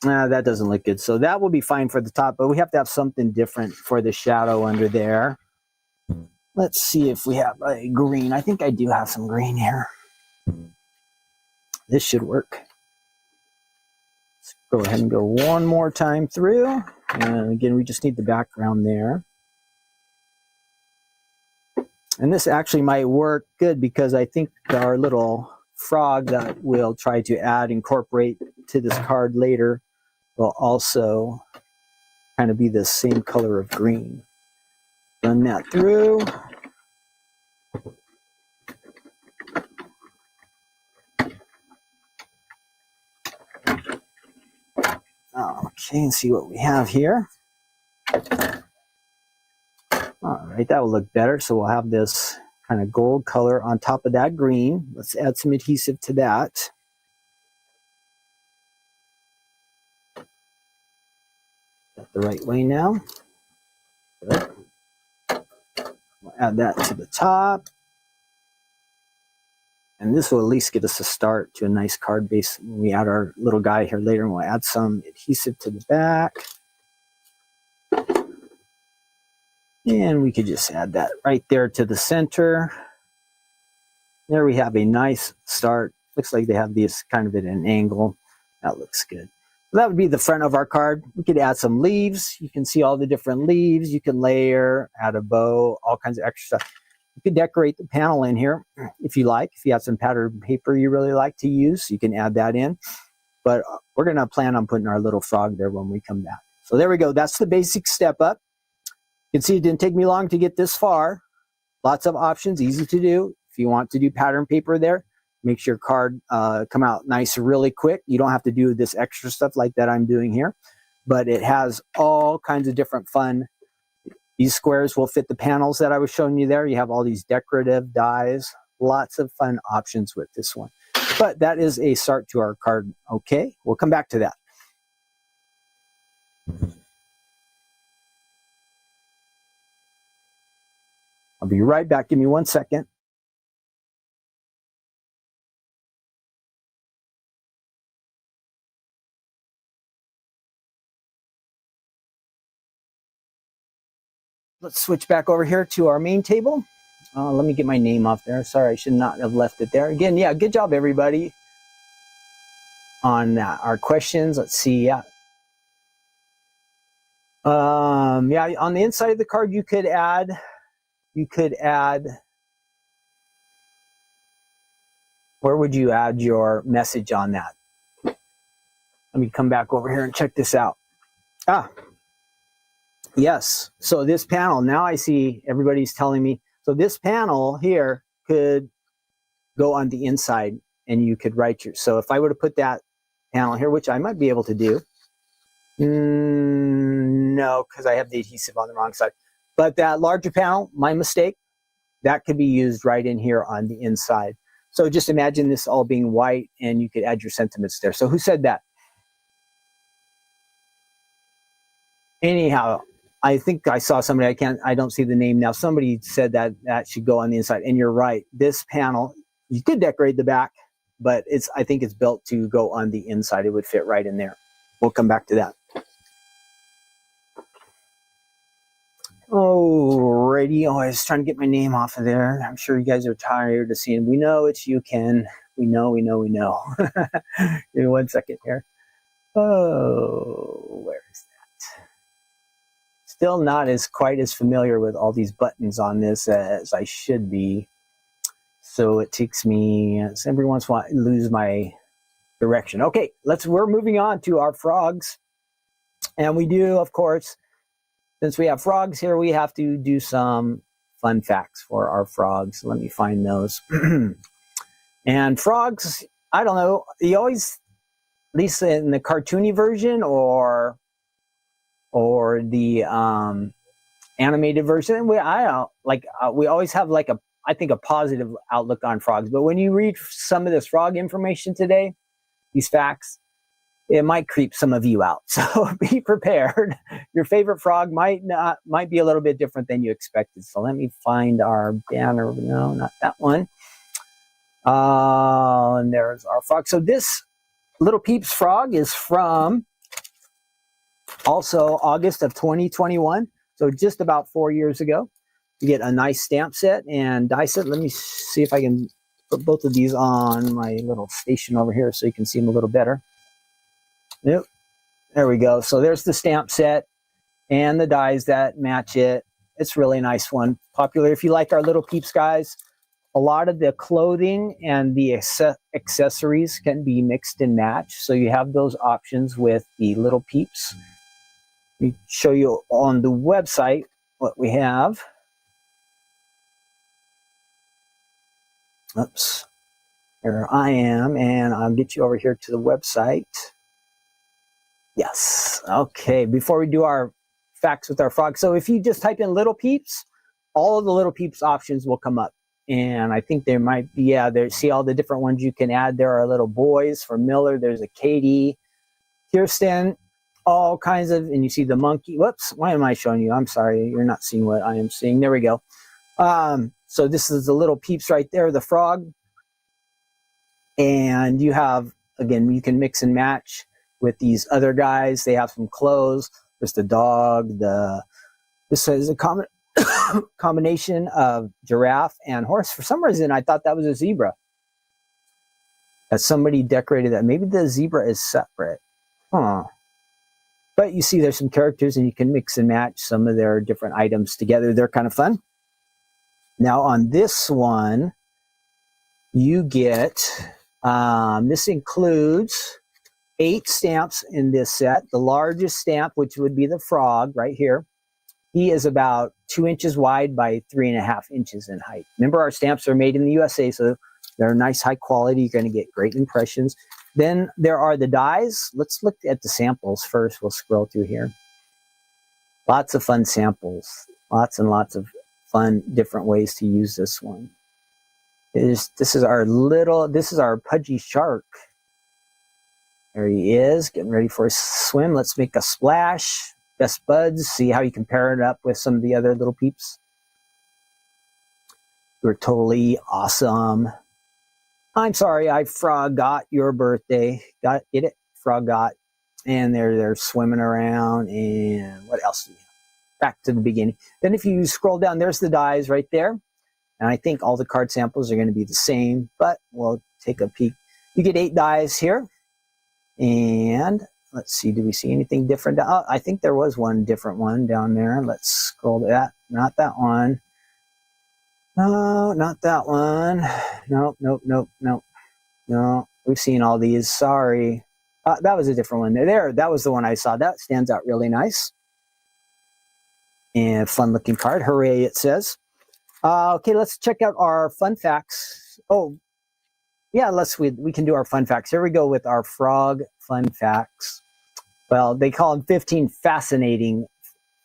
that doesn't look good. So that will be fine for the top, but we have to have something different for the shadow under there. Let's see if we have a green. I think I do have some green here. This should work. Let's Go ahead and go one more time through. And again, we just need the background there. And this actually might work good because I think our little frog that we'll try to incorporate to this card later will also kind of be the same color of green. Run that through. Okay, and see what we have here. All right, that will look better. So we'll have this kind of gold color on top of that green. Let's add some adhesive to that. That the right way now. Good. We'll add that to the top. And this will at least get us a start to a nice card base. When we add our little guy here later, and we'll add some adhesive to the back. And we could just add that right there to the center. There we have a nice start. Looks like they have these kind of at an angle. That looks good. So that would be the front of our card. We could add some leaves. You can see all the different leaves. You can layer, add a bow, all kinds of extra stuff. You could decorate the panel in here if you like. If you have some patterned paper you really like to use, you can add that in. But we're going to plan on putting our little frog there when we come back. So there we go. That's the basic step up. You can see it didn't take me long to get this far. Lots of options, easy to do. If you want to do pattern paper there, makes your card come out nice really quick. You don't have to do this extra stuff like that I'm doing here. But it has all kinds of different fun. These squares will fit the panels that I was showing you there. You have all these decorative dies. Lots of fun options with this one. But that is a start to our card. Okay, we'll come back to that. I'll be right back. Give me 1 second. Let's switch back over here to our main table. Let me get my name off there. Sorry, I should not have left it there. Again, yeah, good job, everybody, on our questions. Let's see. Yeah, on the inside of the card, you could add. Where would you add your message on that? Let me come back over here and check this out. Yes. So this panel, now I see everybody's telling me. So this panel here could go on the inside and you could write your. So if I were to put that panel here, which I might be able to do. No, because I have the adhesive on the wrong side. But that larger panel, my mistake, that could be used right in here on the inside. So just imagine this all being white and you could add your sentiments there. So who said that? Anyhow, I think I saw somebody, I don't see the name now. Somebody said that that should go on the inside. And you're right. This panel, you could decorate the back, but I think it's built to go on the inside. It would fit right in there. We'll come back to that. Alrighty. Oh, I was trying to get my name off of there. I'm sure you guys are tired of seeing. We know it's you, Ken. We know. Give me 1 second here. Oh, where is that? Still not quite as familiar with all these buttons on this as I should be. So it takes me, every once in a while, I lose my direction. Okay, we're moving on to our frogs. And we do, of course, since we have frogs here, we have to do some fun facts for our frogs. Let me find those. And frogs, I don't know, you always, at least in the cartoony version or the animated version, we always have I think a positive outlook on frogs. But when you read some of this frog information today, these facts, it might creep some of you out. So be prepared. Your favorite frog might be a little bit different than you expected. So let me find our banner. No, not that one. And there's our frog. So this Little Peeps frog is from also August of 2021. So just about 4 years ago. You get a nice stamp set and die set. Let me see if I can put both of these on my little station over here so you can see them a little better. Yep. There we go. So there's the stamp set and the dies that match it. It's a really nice one. Popular if you like our little peeps, guys. A lot of the clothing and the accessories can be mixed and matched. So you have those options with the little peeps. Let me show you on the website what we have. Oops. Here I am, and I'll get you over here to the website. Yes. Okay. Before we do our facts with our frog. So if you just type in little peeps, all of the little peeps options will come up. And I think there might be, yeah, there, see all the different ones you can add. There are little boys for Miller. There's a Katie, Kirsten, all kinds of, and you see the monkey. Whoops. Why am I showing you? I'm sorry. You're not seeing what I am seeing. There we go. So this is the little peeps right there, the frog. And you have, again, you can mix and match with these other guys. They have some clothes. There's the dog. This is a combination of giraffe and horse. For some reason, I thought that was a zebra. That somebody decorated that. Maybe the zebra is separate. Huh. But you see there's some characters, and you can mix and match some of their different items together. They're kind of fun. Now on this one, you get, this includes 8 stamps in this set. The largest stamp, which would be the frog right here, he is about 2 inches wide by 3.5 inches in height. Remember, our stamps are made in the USA, so they're nice, high quality. You're going to get great impressions. Then there are the dies. Let's look at the samples first. We'll scroll through here. Lots of fun samples. Lots and lots of fun different ways to use this one. This is our pudgy shark. There he is, getting ready for a swim. Let's make a splash. Best buds. See how you compare it up with some of the other little peeps. You're totally awesome. I'm sorry, I forgot your birthday. Get it? Forgot. And they're swimming around. And what else do we have? Back to the beginning. Then if you scroll down, there's the dies right there. And I think all the card samples are going to be the same, but we'll take a peek. You get 8 dies here. And let's see, do we see anything different? Oh, I think there was one different one down there. Let's scroll to that. Not that one. No, not that one. Nope. No, we've seen all these. Sorry. That was a different one. There, that was the one I saw. That stands out really nice. And fun looking card. Hooray, it says. Okay, let's check out our fun facts. Oh, yeah, we can do our fun facts. Here we go with our frog fun facts. Well, they call them 15 fascinating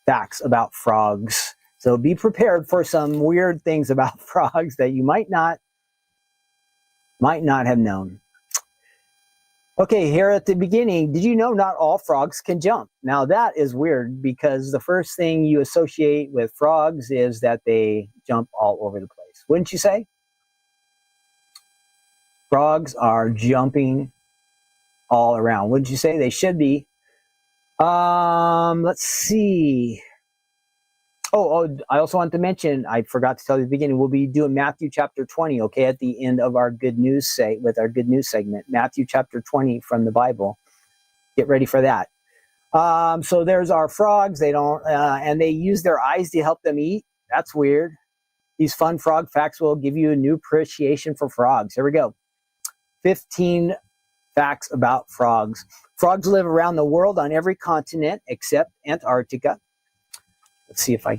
facts about frogs. So be prepared for some weird things about frogs that you might not have known. Okay, here at the beginning, did you know not all frogs can jump? Now that is weird because the first thing you associate with frogs is that they jump all over the place. Wouldn't you say? Frogs are jumping all around. Wouldn't you say? They should be. Let's see. Oh, I also want to mention, I forgot to tell you at the beginning, we'll be doing Matthew chapter 20, okay, at the end of our good news segment. Matthew chapter 20 from the Bible. Get ready for that. So there's our frogs. They don't, and they use their eyes to help them eat. That's weird. These fun frog facts will give you a new appreciation for frogs. Here we go. 15 facts about frogs. Frogs live around the world on every continent except Antarctica. Let's see if I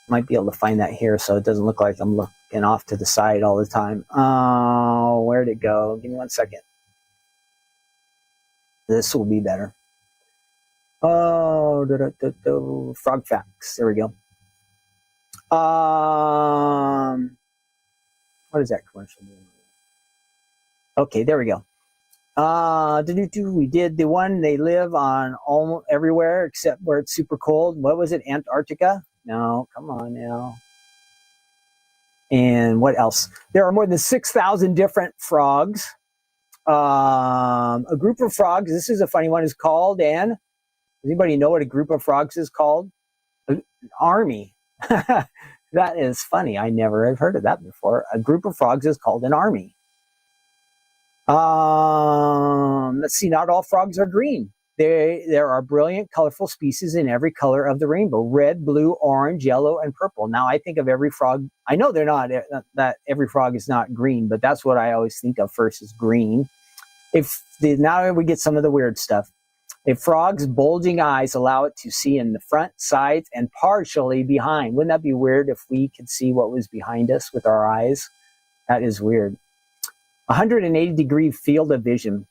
might be able to find that here so it doesn't look like I'm looking off to the side all the time. Oh, where'd it go? Give me 1 second. This will be better. Oh, frog facts. There we go. What is that commercial doing? Okay, there we go. We did the one, they live on almost everywhere except where it's super cold. What was it? Antarctica? No, come on now. And what else? There are more than 6,000 different frogs. A group of frogs, this is a funny one, is called, and does anybody know what a group of frogs is called? An army. That is funny. I never have heard of that before. A group of frogs is called an army. Let's see, not all frogs are green. There are brilliant, colorful species in every color of the rainbow: red, blue, orange, yellow, and purple. Now, I think of every frog. I know they're not, that every frog is not green, but that's what I always think of first, is green. Now we get some of the weird stuff. A frog's bulging eyes allow it to see in the front, sides, and partially behind. Wouldn't that be weird if we could see what was behind us with our eyes? That is weird. 180-degree field of vision,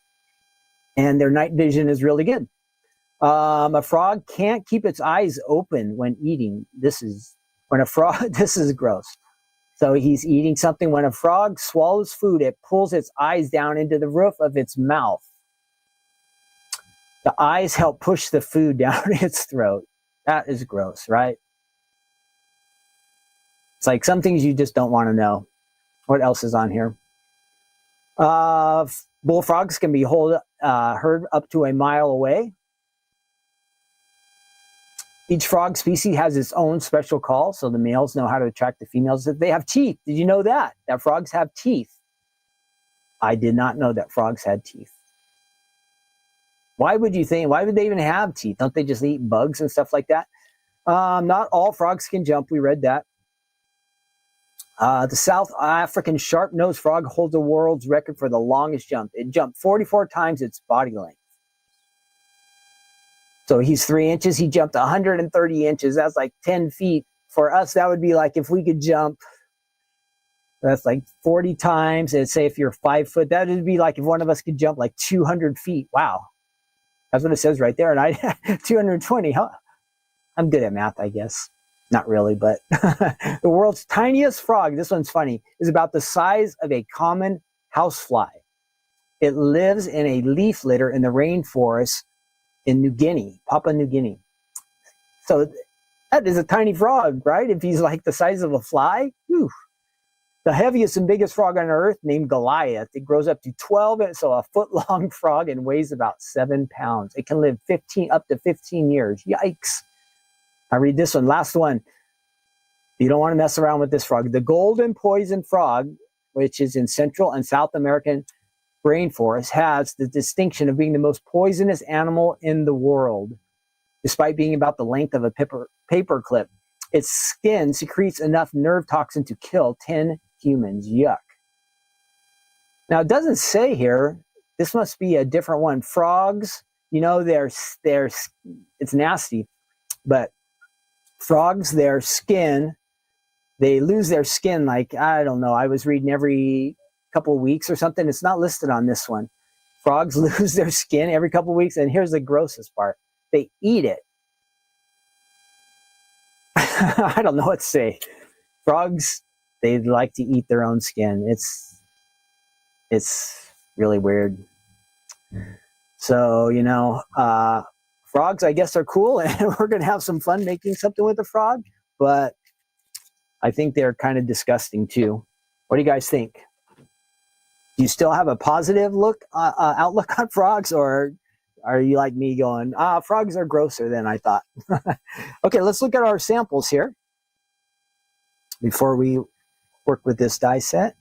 and their night vision is really good. A frog can't keep its eyes open when eating. This is gross. So he's eating something. When a frog swallows food, it pulls its eyes down into the roof of its mouth. The eyes help push the food down its throat. That is gross, right? It's like some things you just don't want to know. What else is on here? Bullfrogs can be heard up to a mile away. Each frog species has its own special call, so the males know how to attract the females. They have teeth. Did you know that frogs have teeth? I did not know that frogs had teeth. Why would they even have teeth? Don't they just eat bugs and stuff like that? Not all frogs can jump. We read that. The South African sharp-nosed frog holds the world's record for the longest jump. It jumped 44 times its body length. So he's 3 inches. He jumped 130 inches. That's like 10 feet. For us, that would be like if we could jump, that's like 40 times. And say if you're 5 foot, that would be like if one of us could jump like 200 feet. Wow. That's what it says right there. And I 220, huh? I'm good at math, I guess. Not really, but the world's tiniest frog, this one's funny, is about the size of a common housefly. It lives in a leaf litter in the rainforest in New Guinea, Papua New Guinea. So that is a tiny frog, right? If he's like the size of a fly. Whew. The heaviest and biggest frog on earth, named Goliath, it grows up to 12 inches, so a foot-long frog, and weighs about 7 pounds. It can live up to 15 years. Yikes. I read this one, last one. You don't want to mess around with this frog. The golden poison frog, which is in Central and South American rainforest, has the distinction of being the most poisonous animal in the world. Despite being about the length of a paper clip, its skin secretes enough nerve toxin to kill 10 humans. Yuck. Now, it doesn't say here, this must be a different one. Frogs, you know, it's nasty, but frogs, their skin, they lose their skin like, I don't know, I was reading every couple of weeks or something. It's not listed on this one. Frogs lose their skin every couple of weeks, and here's the grossest part. They eat it. I don't know what to say. Frogs, they like to eat their own skin. It's really weird. So, you know, frogs, I guess, are cool, and we're going to have some fun making something with a frog, but I think they're kind of disgusting too. What do you guys think? Do you still have a positive outlook on frogs, or are you like me going, frogs are grosser than I thought? Okay, let's look at our samples here before we work with this die set.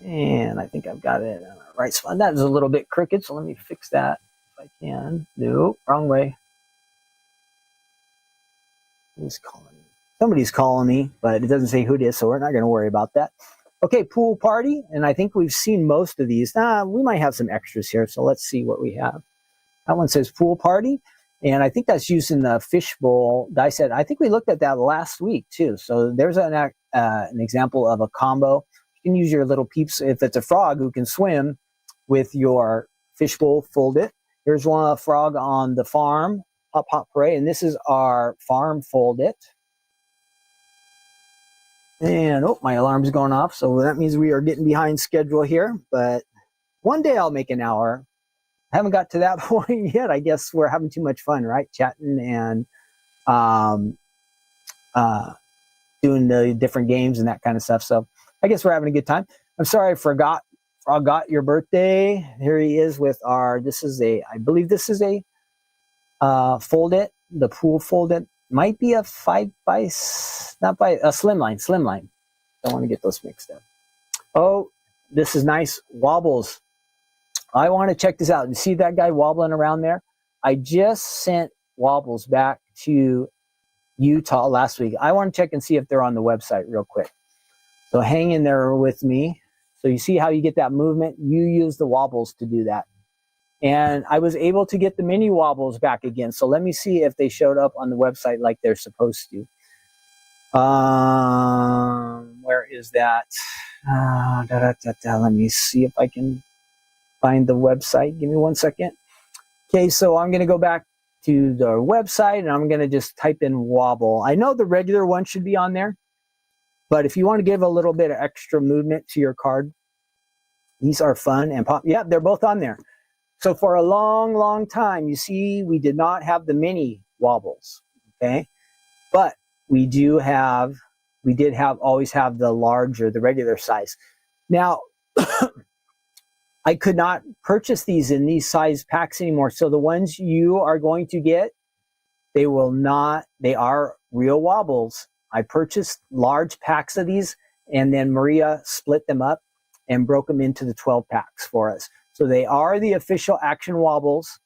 And I think I've got it on the right spot. That is a little bit crooked, so let me fix that if I can. No, wrong way. Who's calling me? Somebody's calling me, but it doesn't say who it is, so we're not going to worry about that. Okay, pool party, and I think we've seen most of these. We might have some extras here, so let's see what we have. That one says pool party, and I think that's using the fishbowl die set. I think we looked at that last week too. So there's an example of a combo. You can use your little peeps, if it's a frog who can swim, with your fishbowl, fold it. Here's a frog on the farm, Hop Hop Parade, and this is our farm fold it. And, oh, my alarm's going off, so that means we are getting behind schedule here. But one day I'll make an hour. I haven't got to that point yet. I guess we're having too much fun, right? Chatting and doing the different games and that kind of stuff. So I guess we're having a good time. I'm sorry I forgot your birthday. Here he is with I believe this is a fold it, the pool fold it. Might be a a slimline. Don't want to get those mixed up. Oh, this is nice. Wobbles. I want to check this out. You see that guy wobbling around there? I just sent wobbles back to Utah last week. I want to check and see if they're on the website real quick. So hang in there with me. So you see how you get that movement? You use the wobbles to do that. And I was able to get the mini wobbles back again. So let me see if they showed up on the website like they're supposed to. Where is that? Let me see if I can find the website. Give me 1 second. Okay, so I'm going to go back to the website and I'm going to just type in wobble. I know the regular one should be on there, but if you want to give a little bit of extra movement to your card, these are fun and pop. Yeah, they're both on there. So for a long, long time, you see, we did not have the mini wobbles, okay? But we did always have the larger, the regular size. Now, I could not purchase these in these size packs anymore. So the ones you are going to get, they are real wobbles. I purchased large packs of these and then Maria split them up and broke them into the 12 packs for us. So they are the official Action wobbles,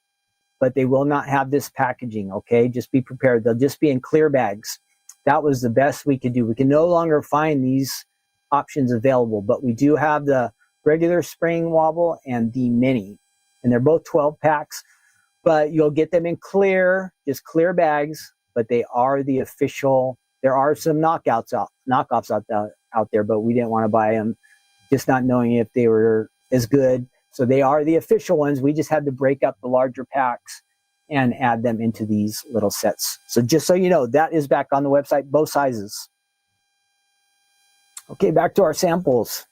but they will not have this packaging, okay? Just be prepared. They'll just be in clear bags. That was the best we could do. We can no longer find these options available, but we do have the regular spring wobble and the mini. And they're both 12 packs, but you'll get them in just clear bags, but they are the official. There are some knockoffs out there, but we didn't want to buy them, just not knowing if they were as good. So they are the official ones. We just had to break up the larger packs and add them into these little sets. So just so you know, that is back on the website, both sizes. Okay, back to our samples.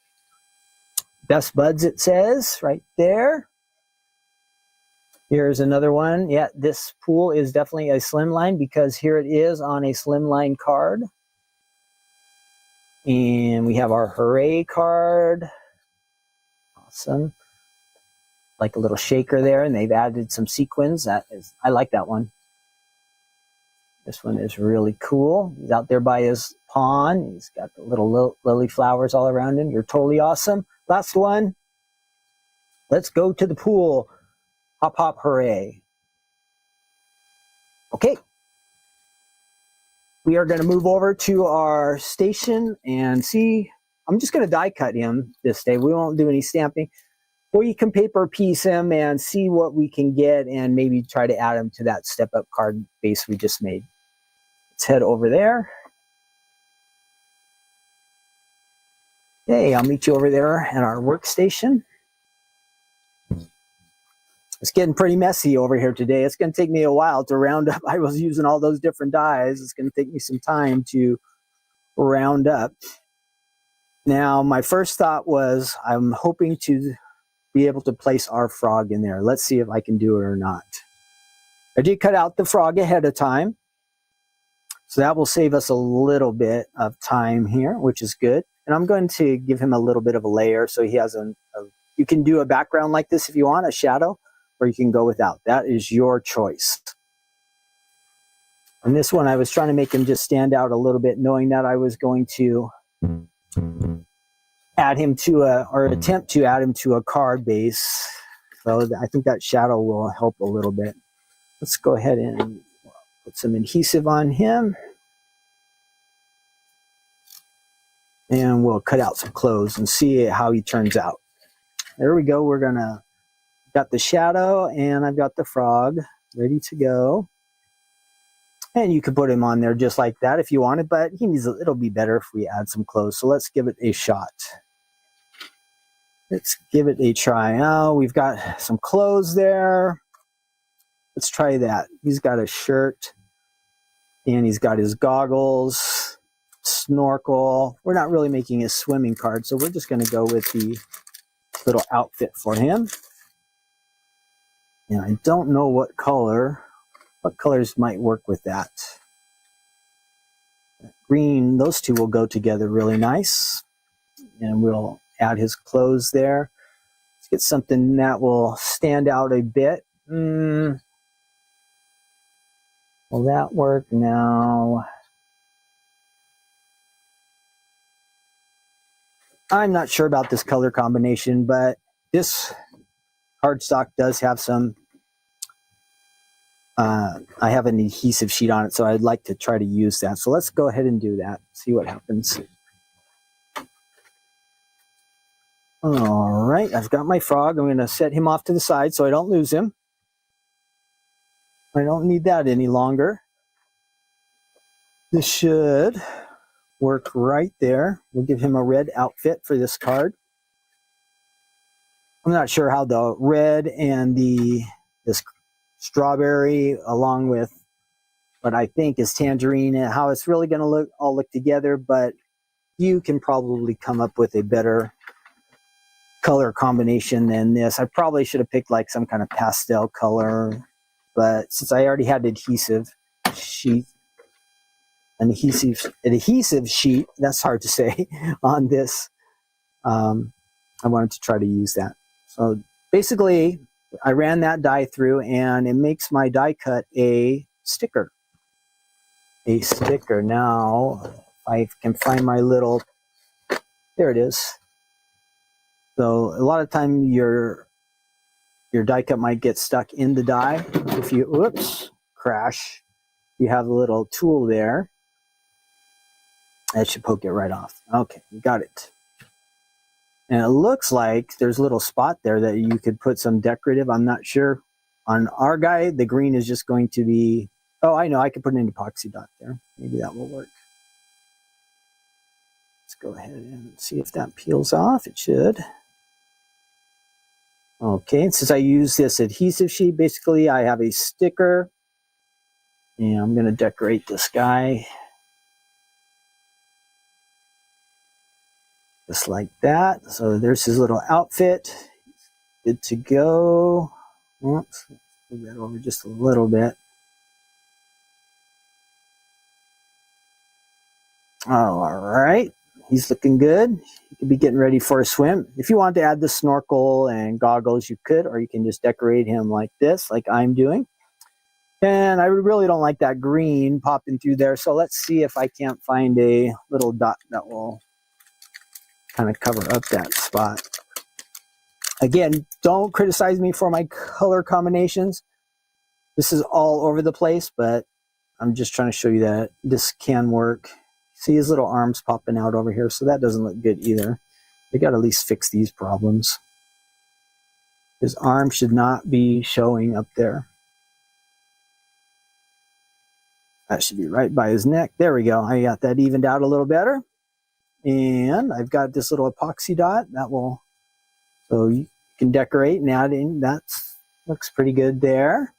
Best buds, it says right there. Here's another one. Yeah, this pool is definitely a slimline because here it is on a slimline card. And we have our Hooray card. Awesome. Like a little shaker there, and they've added some sequins. I like that one. This one is really cool. He's out there by his pond. He's got the little lily flowers all around him. You're totally awesome. Last one. Let's go to the pool. Hop, hop, hooray. Okay. We are going to move over to our station and see. I'm just going to die cut him this day. We won't do any stamping. Or you can paper piece him and see what we can get and maybe try to add him to that step-up card base we just made. Let's head over there. Okay, I'll meet you over there at our workstation. It's getting pretty messy over here today. It's going to take me a while to round up. I was using all those different dies. It's going to take me some time to round up. Now, my first thought was I'm hoping to be able to place our frog in there. Let's see if I can do it or not. I did cut out the frog ahead of time, so that will save us a little bit of time here, which is good. And I'm going to give him a little bit of a layer so he has you can do a background like this if you want, a shadow, or you can go without. That is your choice. And this one, I was trying to make him just stand out a little bit, knowing that I was going to add him to attempt to add him to a card base. So I think that shadow will help a little bit. Let's go ahead and put some adhesive on him. And we'll cut out some clothes and see how he turns out. There we go. Got the shadow and I've got the frog ready to go. And you could put him on there just like that if you wanted, but it'll be better if we add some clothes. So let's give it a shot. Let's give it a try. Oh, we've got some clothes there. Let's try that. He's got a shirt and he's got his goggles, snorkel. We're not really making a swimming card, so we're just going to go with the little outfit for him. And I don't know what colors might work with that. Green, those two will go together really nice. And we'll add his clothes there. Let's get something that will stand out a bit. Will that work? No. I'm not sure about this color combination, but this cardstock does have some I have an adhesive sheet on it, so I'd like to try to use that. So let's go ahead and do that, see what happens. All right, I've got my frog. I'm going to set him off to the side so I don't lose him. I don't need that any longer. This should work right there. We'll give him a red outfit for this card. I'm not sure how the red and this strawberry, along with what I think is tangerine, and how it's really going to all look together, but you can probably come up with a better color combination than this. I probably should have picked like some kind of pastel color, but since I already had adhesive sheet, an adhesive sheet, that's hard to say, on this, I wanted to try to use that. So basically, I ran that die through, and it makes my die cut a sticker. A sticker. Now, if I can find my little, there it is. So a lot of time your die cut might get stuck in the die. If you, whoops, crash, you have a little tool there. That should poke it right off. Okay, got it. And it looks like there's a little spot there that you could put some decorative. I'm not sure. On our guy, the green is just going to be, oh, I know, I could put an epoxy dot there. Maybe that will work. Let's go ahead and see if that peels off. It should. Okay, and since I use this adhesive sheet, basically I have a sticker. And I'm going to decorate this guy. Just like that. So there's his little outfit. Good to go. Oops, move that over just a little bit. All right, he's looking good. He could be getting ready for a swim. If you want to add the snorkel and goggles, you could, or you can just decorate him like this, like I'm doing. And I really don't like that green popping through there. So let's see if I can't find a little dot that will kind of cover up that spot. Again, don't criticize me for my color combinations. This is all over the place, but I'm just trying to show you that this can work. See his little arms popping out over here, so that doesn't look good either. We got to at least fix these problems. His arm should not be showing up there. That should be right by his neck. There we go. I got that evened out a little better. And I've got this little epoxy dot that will, so you can decorate and add in. That looks pretty good there.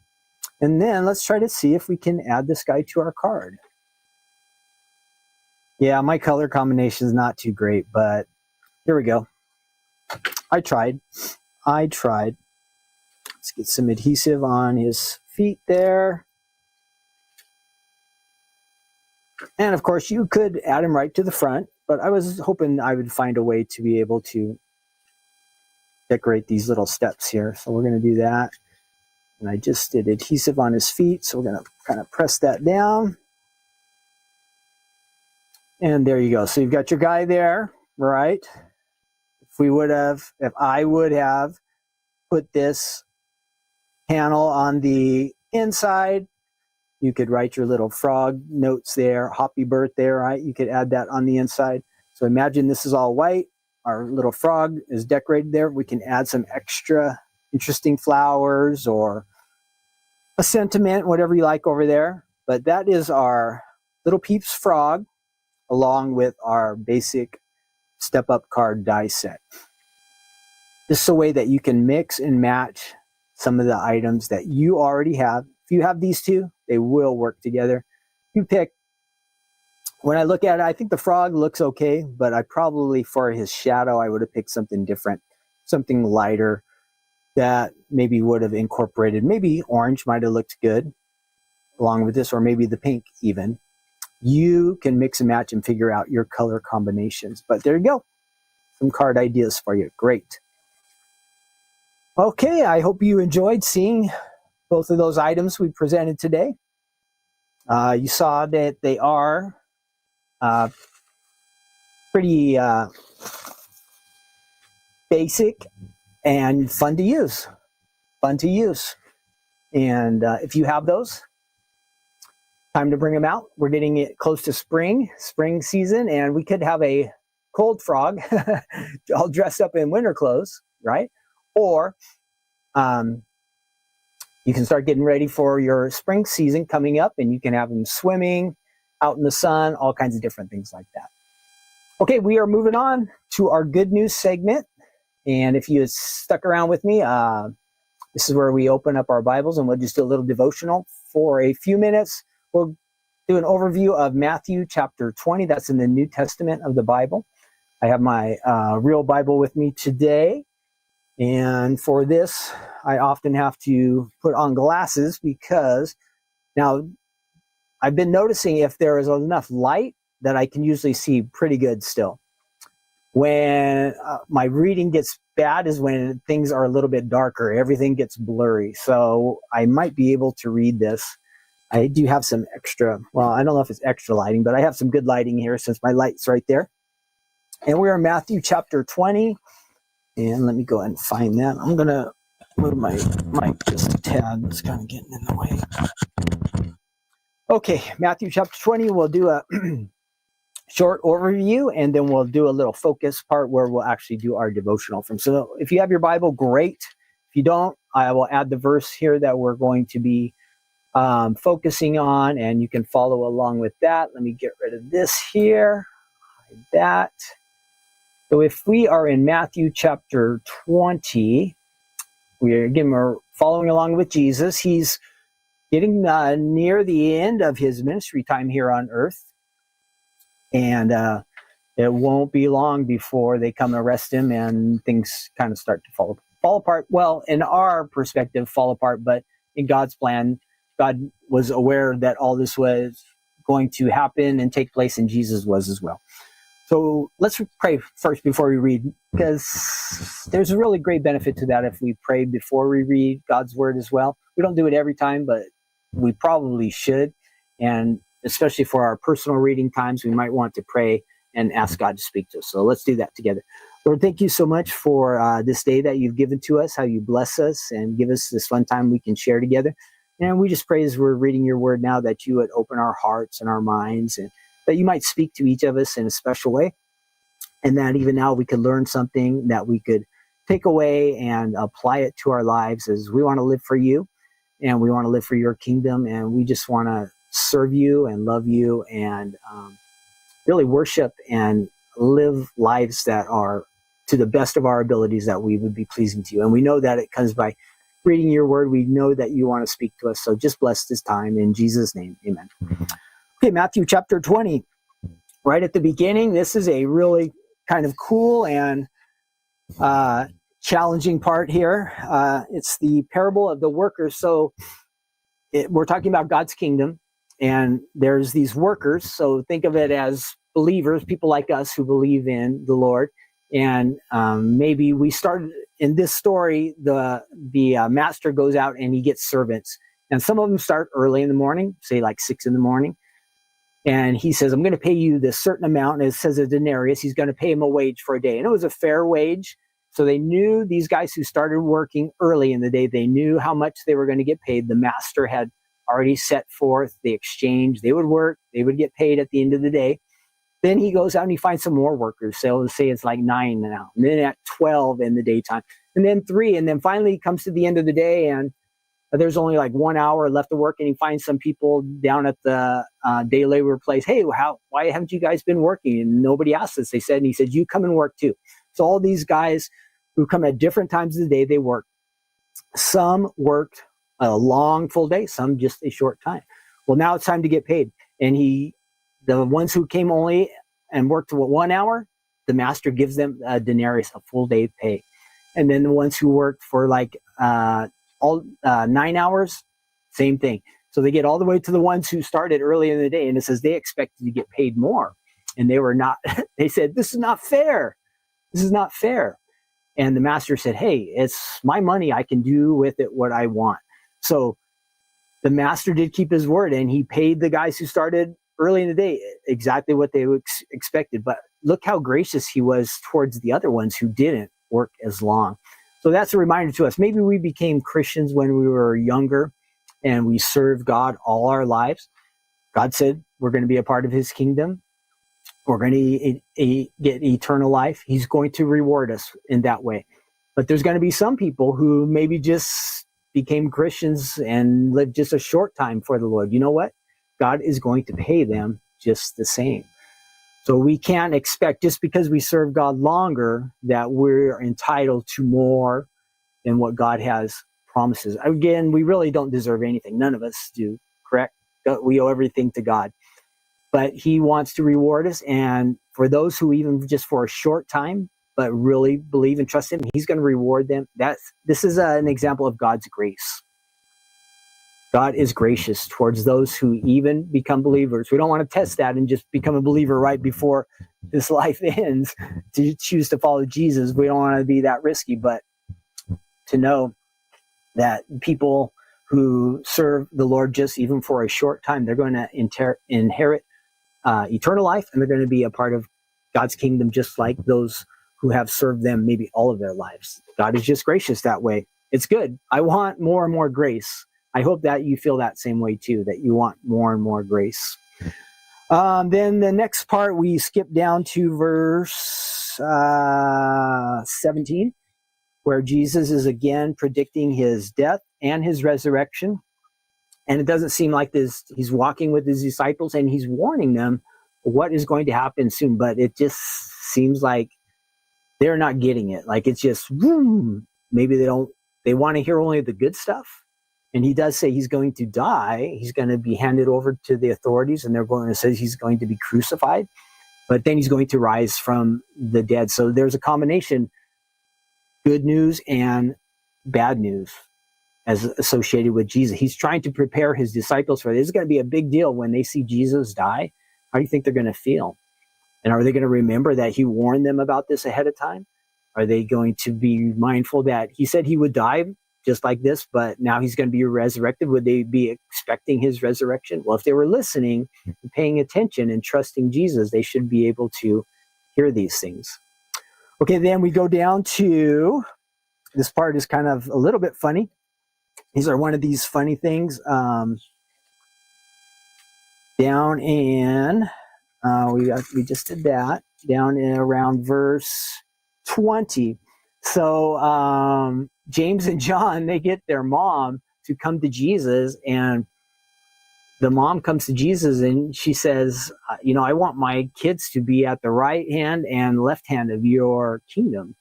And then let's try to see if we can add this guy to our card. Yeah, my color combination is not too great, but here we go. I tried. Let's get some adhesive on his feet there. And of course, you could add him right to the front, but I was hoping I would find a way to be able to decorate these little steps here. So we're going to do that. And I just did adhesive on his feet, so we're going to kind of press that down. And there you go. So you've got your guy there, right? If I would have put this panel on the inside, you could write your little frog notes there, happy birthday, right? You could add that on the inside. So imagine this is all white. Our little frog is decorated there. We can add some extra interesting flowers or a sentiment, whatever you like over there. But that is our Little Peeps frog, along with our basic step-up card die set. This is a way that you can mix and match some of the items that you already have. If you have these two, they will work together. You pick, when I look at it, I think the frog looks okay, but I probably, for his shadow, I would have picked something different, something lighter that maybe would have incorporated, maybe orange might have looked good along with this, or maybe the pink even. You can mix and match and figure out your color combinations. But there you go. Some card ideas for you. Great. Okay, I hope you enjoyed seeing both of those items we presented today. You saw that they are pretty basic and fun to use. And if you have those, time to bring them out. We're getting it close to spring season, and we could have a cold frog all dressed up in winter clothes, right? Or you can start getting ready for your spring season coming up, and you can have them swimming out in the sun, all kinds of different things like that. Okay, we are moving on to our good news segment. And if you stuck around with me, this is where we open up our Bibles and we'll just do a little devotional for a few minutes. We'll do an overview of Matthew chapter 20. That's in the New Testament of the Bible. I have my real Bible with me today. And for this, I often have to put on glasses because now I've been noticing if there is enough light that I can usually see pretty good still. When my reading gets bad is when things are a little bit darker. Everything gets blurry. So I might be able to read this. I do have some extra, well, I don't know if it's extra lighting, but I have some good lighting here since my light's right there. And we're in Matthew chapter 20. And let me go ahead and find that. I'm going to move my mic just a tad. It's kind of getting in the way. Okay, Matthew chapter 20. We'll do a short overview, and then we'll do a little focus part where we'll actually do our devotional from. So if you have your Bible, great. If you don't, I will add the verse here that we're going to be focusing on, and you can follow along with that. Let me get rid of this here. Hide that. So if we are in Matthew chapter 20, we're following along with Jesus. He's getting near the end of his ministry time here on earth. And it won't be long before they come arrest him and things kind of start to fall apart. Well, in our perspective, fall apart, but in God's plan, God was aware that all this was going to happen and take place, and Jesus was as well. So let's pray first before we read, because there's a really great benefit to that if we pray before we read God's word as well. We don't do it every time, but we probably should. And especially for our personal reading times, we might want to pray and ask God to speak to us. So let's do that together. Lord, thank you so much for this day that you've given to us, how you bless us and give us this fun time we can share together. And we just pray as we're reading your word now that you would open our hearts and our minds, and that you might speak to each of us in a special way. And that even now we could learn something that we could take away and apply it to our lives, as we want to live for you and we want to live for your kingdom. And we just want to serve you and love you and really worship and live lives that are to the best of our abilities, that we would be pleasing to you. And we know that it comes by reading your word. We know that you want to speak to us. So just bless this time in Jesus' name. Amen. Okay, Matthew chapter 20. Right at the beginning, this is a really kind of cool and challenging part here. It's the parable of the workers. So we're talking about God's kingdom, and there's these workers. So think of it as believers, people like us who believe in the Lord. And maybe we started in this story, the master goes out and he gets servants. And some of them start early in the morning, say like 6 in the morning. And he says, I'm going to pay you this certain amount. And it says a denarius. He's going to pay him a wage for a day. And it was a fair wage. So they knew, these guys who started working early in the day, they knew how much they were going to get paid. The master had already set forth the exchange. They would work. They would get paid at the end of the day. Then he goes out and he finds some more workers. So let's say it's like 9 now. And then at 12 in the daytime. And then 3. And then finally he comes to the end of the day, and there's only like 1 hour left to work, and he finds some people down at the day labor place. Hey, why haven't you guys been working? And nobody asked us, they said. And he said, you come and work too. So all these guys who come at different times of the day, they work. Some worked a long full day, some just a short time. Well, now it's time to get paid. And the ones who came only and worked 1 hour, the master gives them a denarius, a full day pay. And then the ones who worked for like 9 hours, same thing. So they get all the way to the ones who started early in the day, and it says they expected to get paid more, and they were not. They said, this is not fair. This is not fair. And the master said, hey, it's my money. I can do with it what I want. So the master did keep his word, and he paid the guys who started early in the day exactly what they expected. But look how gracious he was towards the other ones who didn't work as long. So that's a reminder to us. Maybe we became Christians when we were younger, and we serve God all our lives, God said we're going to be a part of his kingdom. We're going to get eternal life. He's going to reward us in that way. But there's going to be some people who maybe just became Christians and lived just a short time for the Lord. You know what? God is going to pay them just the same. So we can't expect, just because we serve God longer, that we're entitled to more than what God has promises. Again, we really don't deserve anything. None of us do, correct? We owe everything to God. But he wants to reward us. And for those who even just for a short time, but really believe and trust him, he's going to reward them. This is an example of God's grace. God is gracious towards those who even become believers. We don't want to test that and just become a believer right before this life ends to choose to follow Jesus. We don't want to be that risky, but to know that people who serve the Lord just even for a short time, they're going to inherit eternal life, and they're going to be a part of God's kingdom just like those who have served them maybe all of their lives. God is just gracious that way. It's good. I want more and more grace. I hope that you feel that same way too, that you want more and more grace. Then the next part, we skip down to verse 17, where Jesus is again predicting his death and his resurrection. And it doesn't seem like this. He's walking with his disciples and he's warning them what is going to happen soon. But it just seems like they're not getting it. Like it's just, maybe they want to hear only the good stuff. And he does say he's going to die. He's going to be handed over to the authorities, and they're going to say he's going to be crucified. But then he's going to rise from the dead. So there's a combination, good news and bad news, as associated with Jesus. He's trying to prepare his disciples for this. It's going to be a big deal when they see Jesus die. How do you think they're going to feel? And are they going to remember that he warned them about this ahead of time? Are they going to be mindful that he said he would die just like this, but now he's going to be resurrected? Would they be expecting his resurrection? Well, if they were listening and paying attention and trusting Jesus, they should be able to hear these things. Okay, then we go down to, this part is kind of a little bit funny. These are one of these funny things. Down in, we just did that, down in around verse 20. So James and John, they get their mom to come to Jesus, and the mom comes to Jesus and she says, I want my kids to be at the right hand and left hand of your kingdom.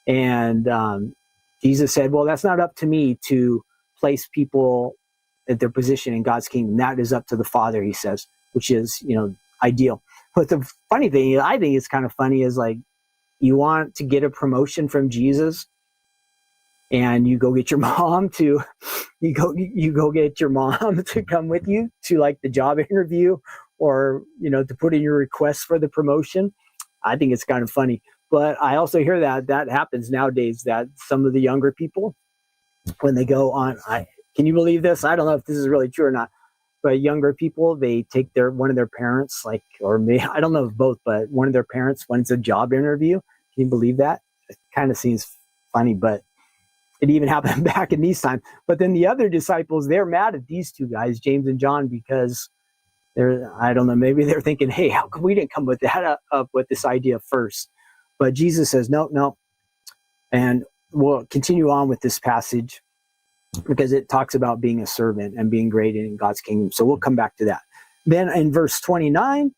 And Jesus said, well, that's not up to me to place people at their position in God's kingdom. That is up to the Father, he says, which is, ideal. But the funny thing, I think it's kind of funny, is like, you want to get a promotion from Jesus, and you go get your mom to, you go get your mom to come with you to like the job interview, or, to put in your request for the promotion. I think it's kind of funny. But I also hear that happens nowadays, that some of the younger people, when they go on, can you believe this? I don't know if this is really true or not, but younger people, they take one of their parents, or maybe, I don't know if both, but one of their parents, when it's a job interview. Can you believe that? It kind of seems funny, but it even happened back in these times. But then the other disciples, they're mad at these two guys, James and John, because I don't know, maybe they're thinking, hey, how come we didn't come with that up with this idea first? But Jesus says, no. And we'll continue on with this passage, because it talks about being a servant and being great in God's kingdom. So we'll come back to that. Then in verse 29,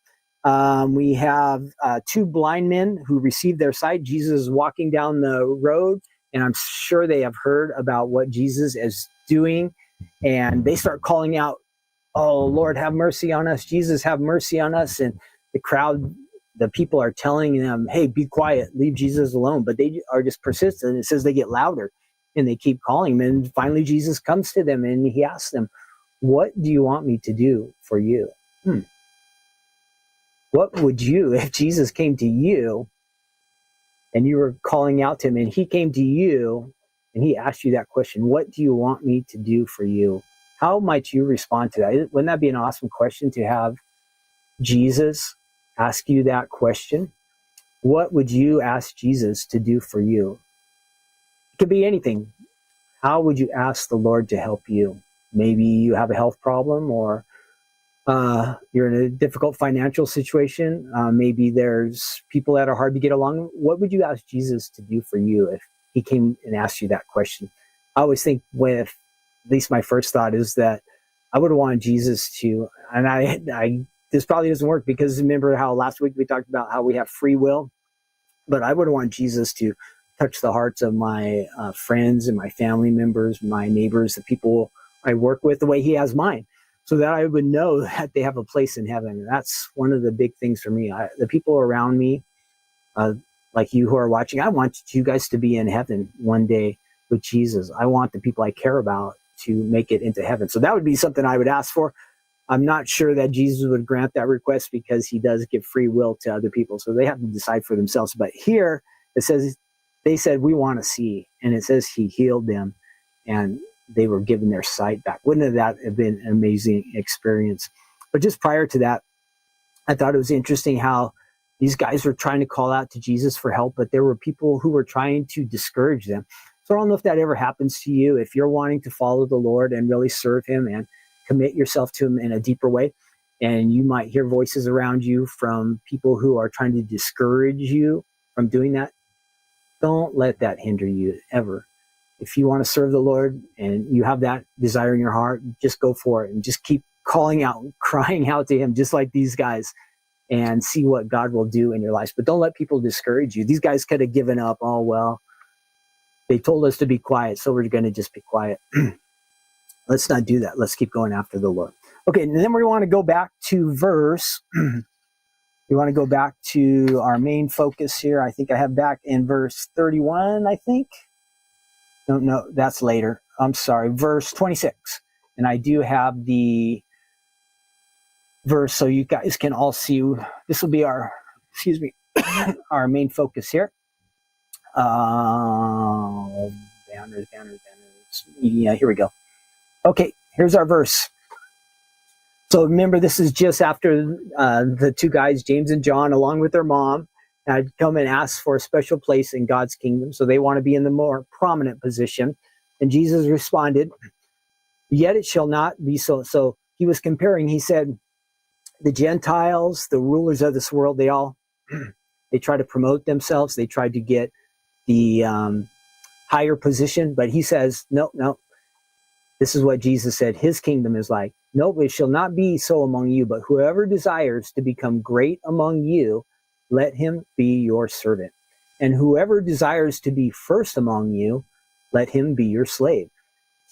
we have two blind men who received their sight. Jesus is walking down the road, and I'm sure they have heard about what Jesus is doing. And they start calling out, oh, Lord, have mercy on us. Jesus, have mercy on us. And the crowd, the people are telling them, hey, be quiet, leave Jesus alone. But they are just persistent. It says they get louder. And they keep calling him. And finally, Jesus comes to them and he asks them, what do you want me to do for you? What would you, if Jesus came to you and you were calling out to him and he came to you and he asked you that question, what do you want me to do for you? How might you respond to that? Wouldn't that be an awesome question to have Jesus ask you that question? What would you ask Jesus to do for you? It could be anything. How would you ask the Lord to help you? maybe you have a health problem, or you're in a difficult financial situation. Maybe there's people that are hard to get along. What would you ask Jesus to do for you if he came and asked you that question? I always think at least my first thought is that I would want Jesus to, and I this probably doesn't work because remember how last week we talked about how we have free will, but I would want Jesus to touch the hearts of my friends and my family members, my neighbors, the people I work with, the way he has mine, so that I would know that they have a place in heaven. And that's one of the big things for me. The people around me, like you who are watching, I want you guys to be in heaven one day with Jesus. I want the people I care about to make it into heaven. So that would be something I would ask for. I'm not sure that Jesus would grant that request because he does give free will to other people. So they have to decide for themselves. But here it says, they said, we want to see. And it says he healed them and they were given their sight back. Wouldn't that have been an amazing experience? But just prior to that, I thought it was interesting how these guys were trying to call out to Jesus for help, but there were people who were trying to discourage them. So I don't know if that ever happens to you. If you're wanting to follow the Lord and really serve him and commit yourself to him in a deeper way, and you might hear voices around you from people who are trying to discourage you from doing that, don't let that hinder you ever. If you want to serve the Lord and you have that desire in your heart, just go for it and just keep calling out, crying out to him, just like these guys, and see what God will do in your lives. But don't let people discourage you. These guys could have given up. Oh, well, they told us to be quiet, so we're going to just be quiet. Let's not do that. Let's keep going after the Lord. Okay, and then we want to go back to we want to go back to our main focus here. I think I have back in verse 31, I think. No, that's later. I'm sorry, verse 26. And I do have the verse so you guys can all see. This will be our, our main focus here. Banners. Yeah, here we go. Okay, here's our verse. So remember, this is just after the two guys, James and John, along with their mom, had come and asked for a special place in God's kingdom. So they want to be in the more prominent position. And Jesus responded, yet it shall not be so. So he was comparing, he said, the Gentiles, the rulers of this world, they try to promote themselves. They try to get the higher position. But he says, no. This is what Jesus said his kingdom is like. No, it shall not be so among you, but whoever desires to become great among you, let him be your servant. And whoever desires to be first among you, let him be your slave.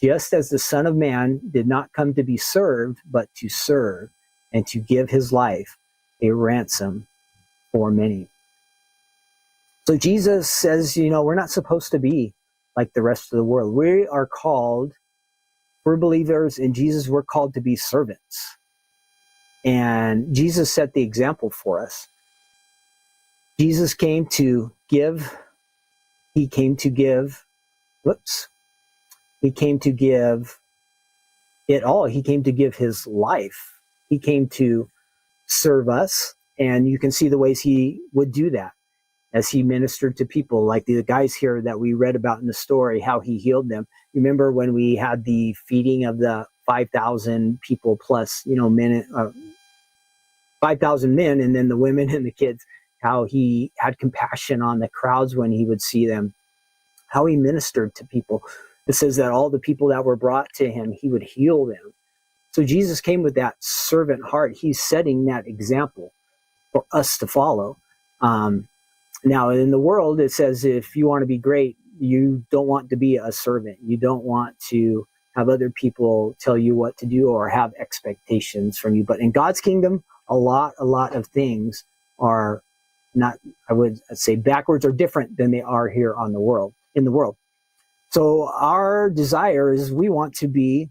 Just as the Son of Man did not come to be served, but to serve and to give his life a ransom for many. So Jesus says, we're not supposed to be like the rest of the world. We are called, we're believers in Jesus, we're called to be servants. And Jesus set the example for us. Jesus came to give, he came to give it all. He came to give his life. He came to serve us. And you can see the ways he would do that as he ministered to people, like the guys here that we read about in the story, how he healed them. Remember when we had the feeding of the 5,000 people plus, 5,000 men, and then the women and the kids, how he had compassion on the crowds when he would see them, how he ministered to people. It says that all the people that were brought to him, he would heal them. So Jesus came with that servant heart. He's setting that example for us to follow. Now, in the world, it says if you want to be great, you don't want to be a servant. You don't want to have other people tell you what to do or have expectations from you. But in God's kingdom, a lot of things are not, I would say, backwards or different than they are here in the world. So our desire is we want to be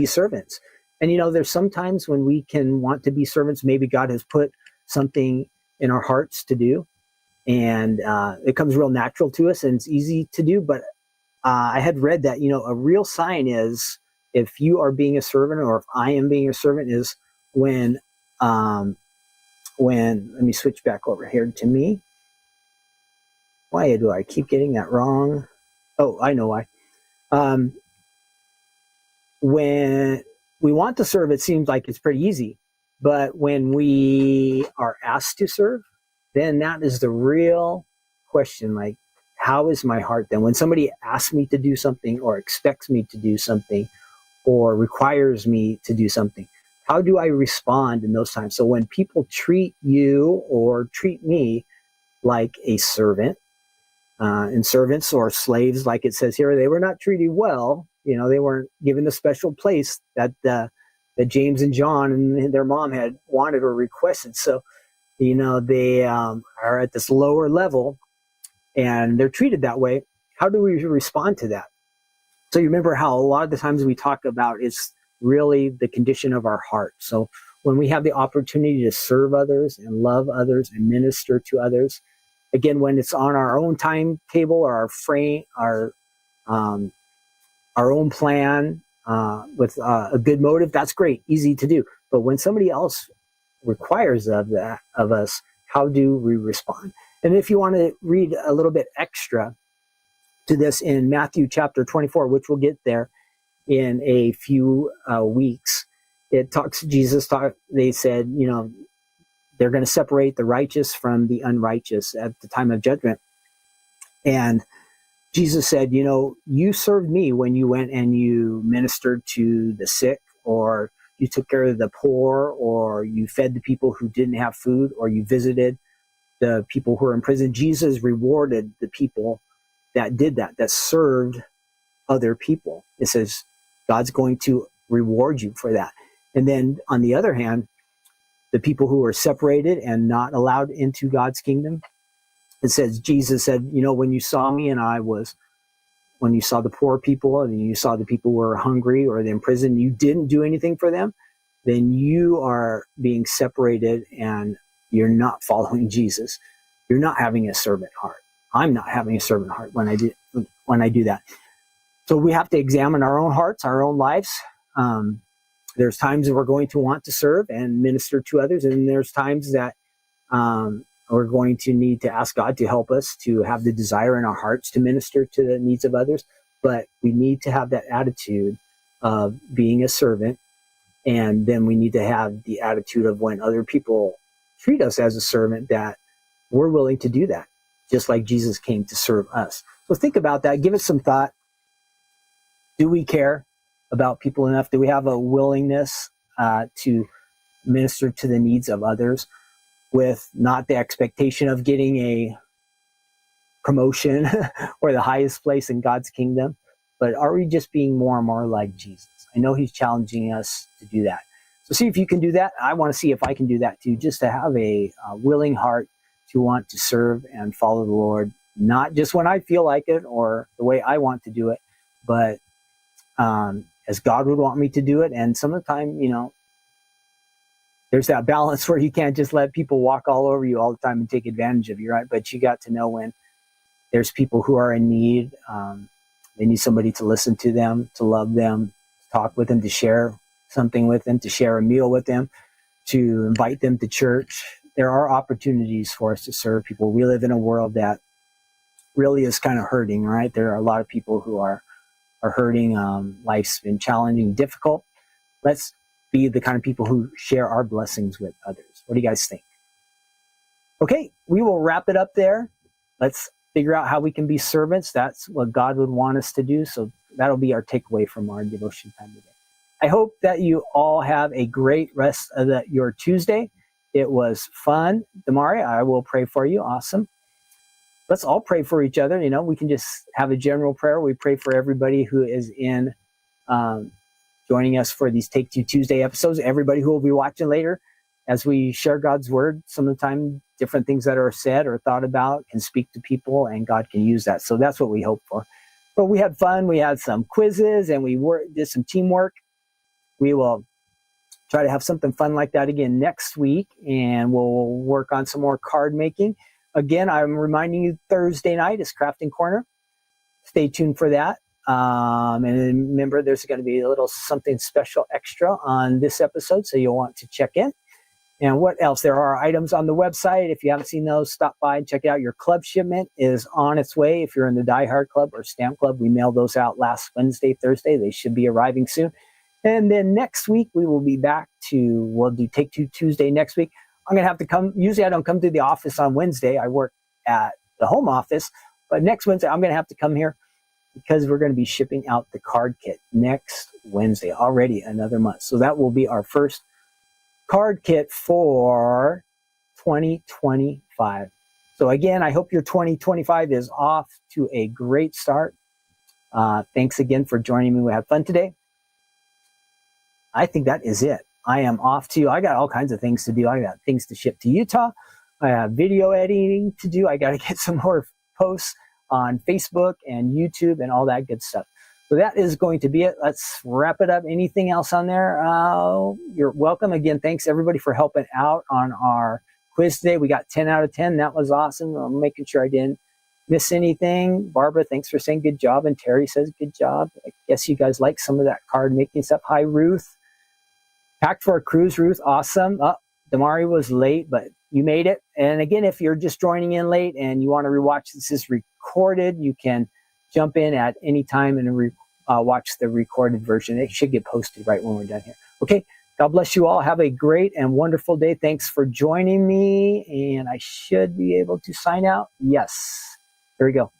servants. And there's sometimes when we can want to be servants, maybe God has put something in our hearts to do, and it comes real natural to us and it's easy to do. But I had read that a real sign is if you are being a servant, or if I am being a servant, is when let me switch back over here to me. Why do I keep getting that wrong? Oh, I know why. when we want to serve, it seems like it's pretty easy. But when we are asked to serve, then that is the real question. Like, how is my heart then? When somebody asks me to do something or expects me to do something or requires me to do something, how do I respond in those times? So when people treat you or treat me like a servant, and servants or slaves, like it says here, they were not treated well. They weren't given the special place that James and John and their mom had wanted or requested. So, they are at this lower level and they're treated that way. How do we respond to that? So you remember how a lot of the times we talk about it's really the condition of our heart. So when we have the opportunity to serve others and love others and minister to others, again, when it's on our own timetable or our frame, our own plan, with a good motive, that's great, easy to do. But when somebody else requires of us, how do we respond? And if you want to read a little bit extra to this in Matthew chapter 24, which we'll get there in a few weeks, they said, they're going to separate the righteous from the unrighteous at the time of judgment. And Jesus said, you served me when you went and you ministered to the sick, or you took care of the poor, or you fed the people who didn't have food, or you visited the people who were in prison. Jesus rewarded the people that did that served other people. It says God's going to reward you for that. And then on the other hand, the people who were separated and not allowed into God's kingdom, it says, Jesus said, when you saw me when you saw the poor people and you saw the people who were hungry or in prison, you didn't do anything for them, then you are being separated and you're not following Jesus. You're not having a servant heart. I'm not having a servant heart when I do that. So we have to examine our own hearts, our own lives. There's times that we're going to want to serve and minister to others, and there's times that we're going to need to ask God to help us to have the desire in our hearts to minister to the needs of others. But we need to have that attitude of being a servant, and then we need to have the attitude of when other people treat us as a servant, that we're willing to do that, just like Jesus came to serve us. So think about that. Give it some thought. Do we care about people enough? Do we have a willingness to minister to the needs of others with not the expectation of getting a promotion or the highest place in God's kingdom? But are we just being more and more like Jesus? I know he's challenging us to do that. So see if you can do that. I want to see if I can do that too, just to have a willing heart to want to serve and follow the Lord, not just when I feel like it or the way I want to do it, but as God would want me to do it. And some of the time, there's that balance where you can't just let people walk all over you all the time and take advantage of you, right? But you got to know when there's people who are in need. They need somebody to listen to them, to love them, to talk with them, to share something with them, to share a meal with them, to invite them to church. There are opportunities for us to serve people. We live in a world that really is kind of hurting, right? There are a lot of people who are hurting. Life's been challenging, difficult. Let's be the kind of people who share our blessings with others. What do you guys think? Okay, we will wrap it up there. Let's figure out how we can be servants. That's what God would want us to do. So that'll be our takeaway from our devotion time today. I hope that you all have a great rest of your Tuesday. It was fun. Damari, I will pray for you. Awesome. Let's all pray for each other. We can just have a general prayer. We pray for everybody who is in joining us for these Take Two Tuesday episodes, everybody who will be watching later as we share God's word. Some of the time, different things that are said or thought about can speak to people, and God can use that. So that's what we hope for. But we had fun. We had some quizzes, and we did some teamwork. We will try to have something fun like that again next week, and we'll work on some more card making. Again, I'm reminding you, Thursday night is Crafting Corner. Stay tuned for that. And remember, there's going to be a little something special extra on this episode, so you'll want to check in. And what else? There are items on the website. If you haven't seen those, stop by and check it out. Your club shipment is on its way. If you're in the Die Hard Club or Stamp Club, we mailed those out last Wednesday, Thursday. They should be arriving soon. And then next week we will be back to, we'll do Take Two Tuesday next week. I'm going to have to come. Usually I don't come to the office on Wednesday. I work at the home office. But next Wednesday I'm going to have to come here because we're going to be shipping out the card kit next Wednesday, already another month. So that will be our first card kit for 2025. So again, I hope your 2025 is off to a great start. Thanks again for joining me. We had fun today. I think that is it. I am off to, I got all kinds of things to do. I got things to ship to Utah. I have video editing to do. I got to get some more posts on Facebook and YouTube and all that good stuff. So that is going to be it. Let's wrap it up. Anything else on there? You're welcome. Again, thanks everybody for helping out on our quiz today. We got 10 out of 10. That was awesome. I'm making sure I didn't miss anything. Barbara, thanks for saying good job. And Terry says good job. I guess you guys like some of that card making stuff. Hi, Ruth. Packed for a cruise, Ruth. Awesome. Damari was late, but you made it. And again, if you're just joining in late and you want to rewatch, this is recorded. You can jump in at any time and watch the recorded version. It should get posted right when we're done here. Okay. God bless you all. Have a great and wonderful day. Thanks for joining me. And I should be able to sign out. Yes. There we go.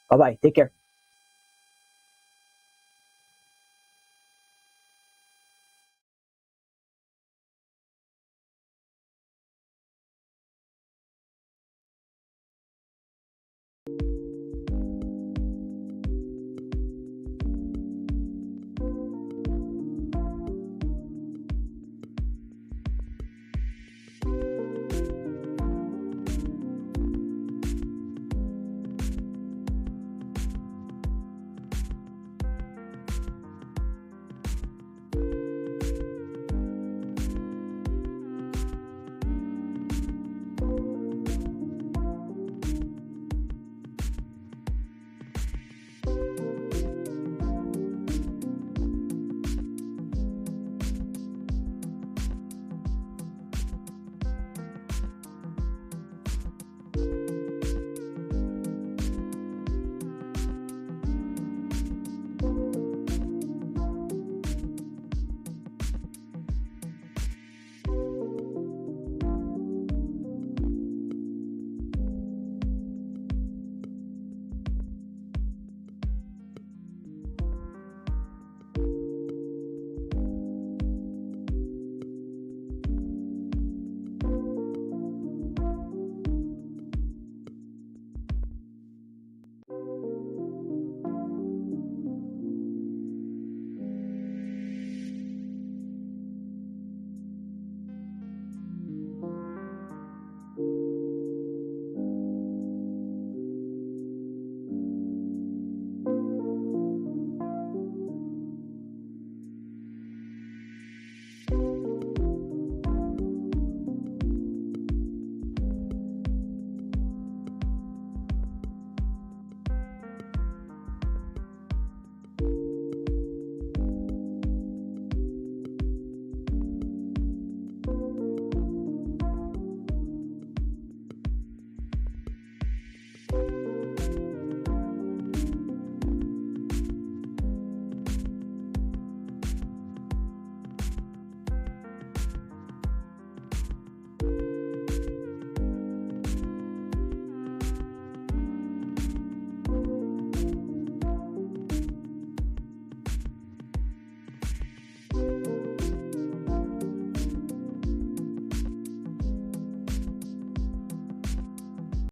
Bye-bye. Take care.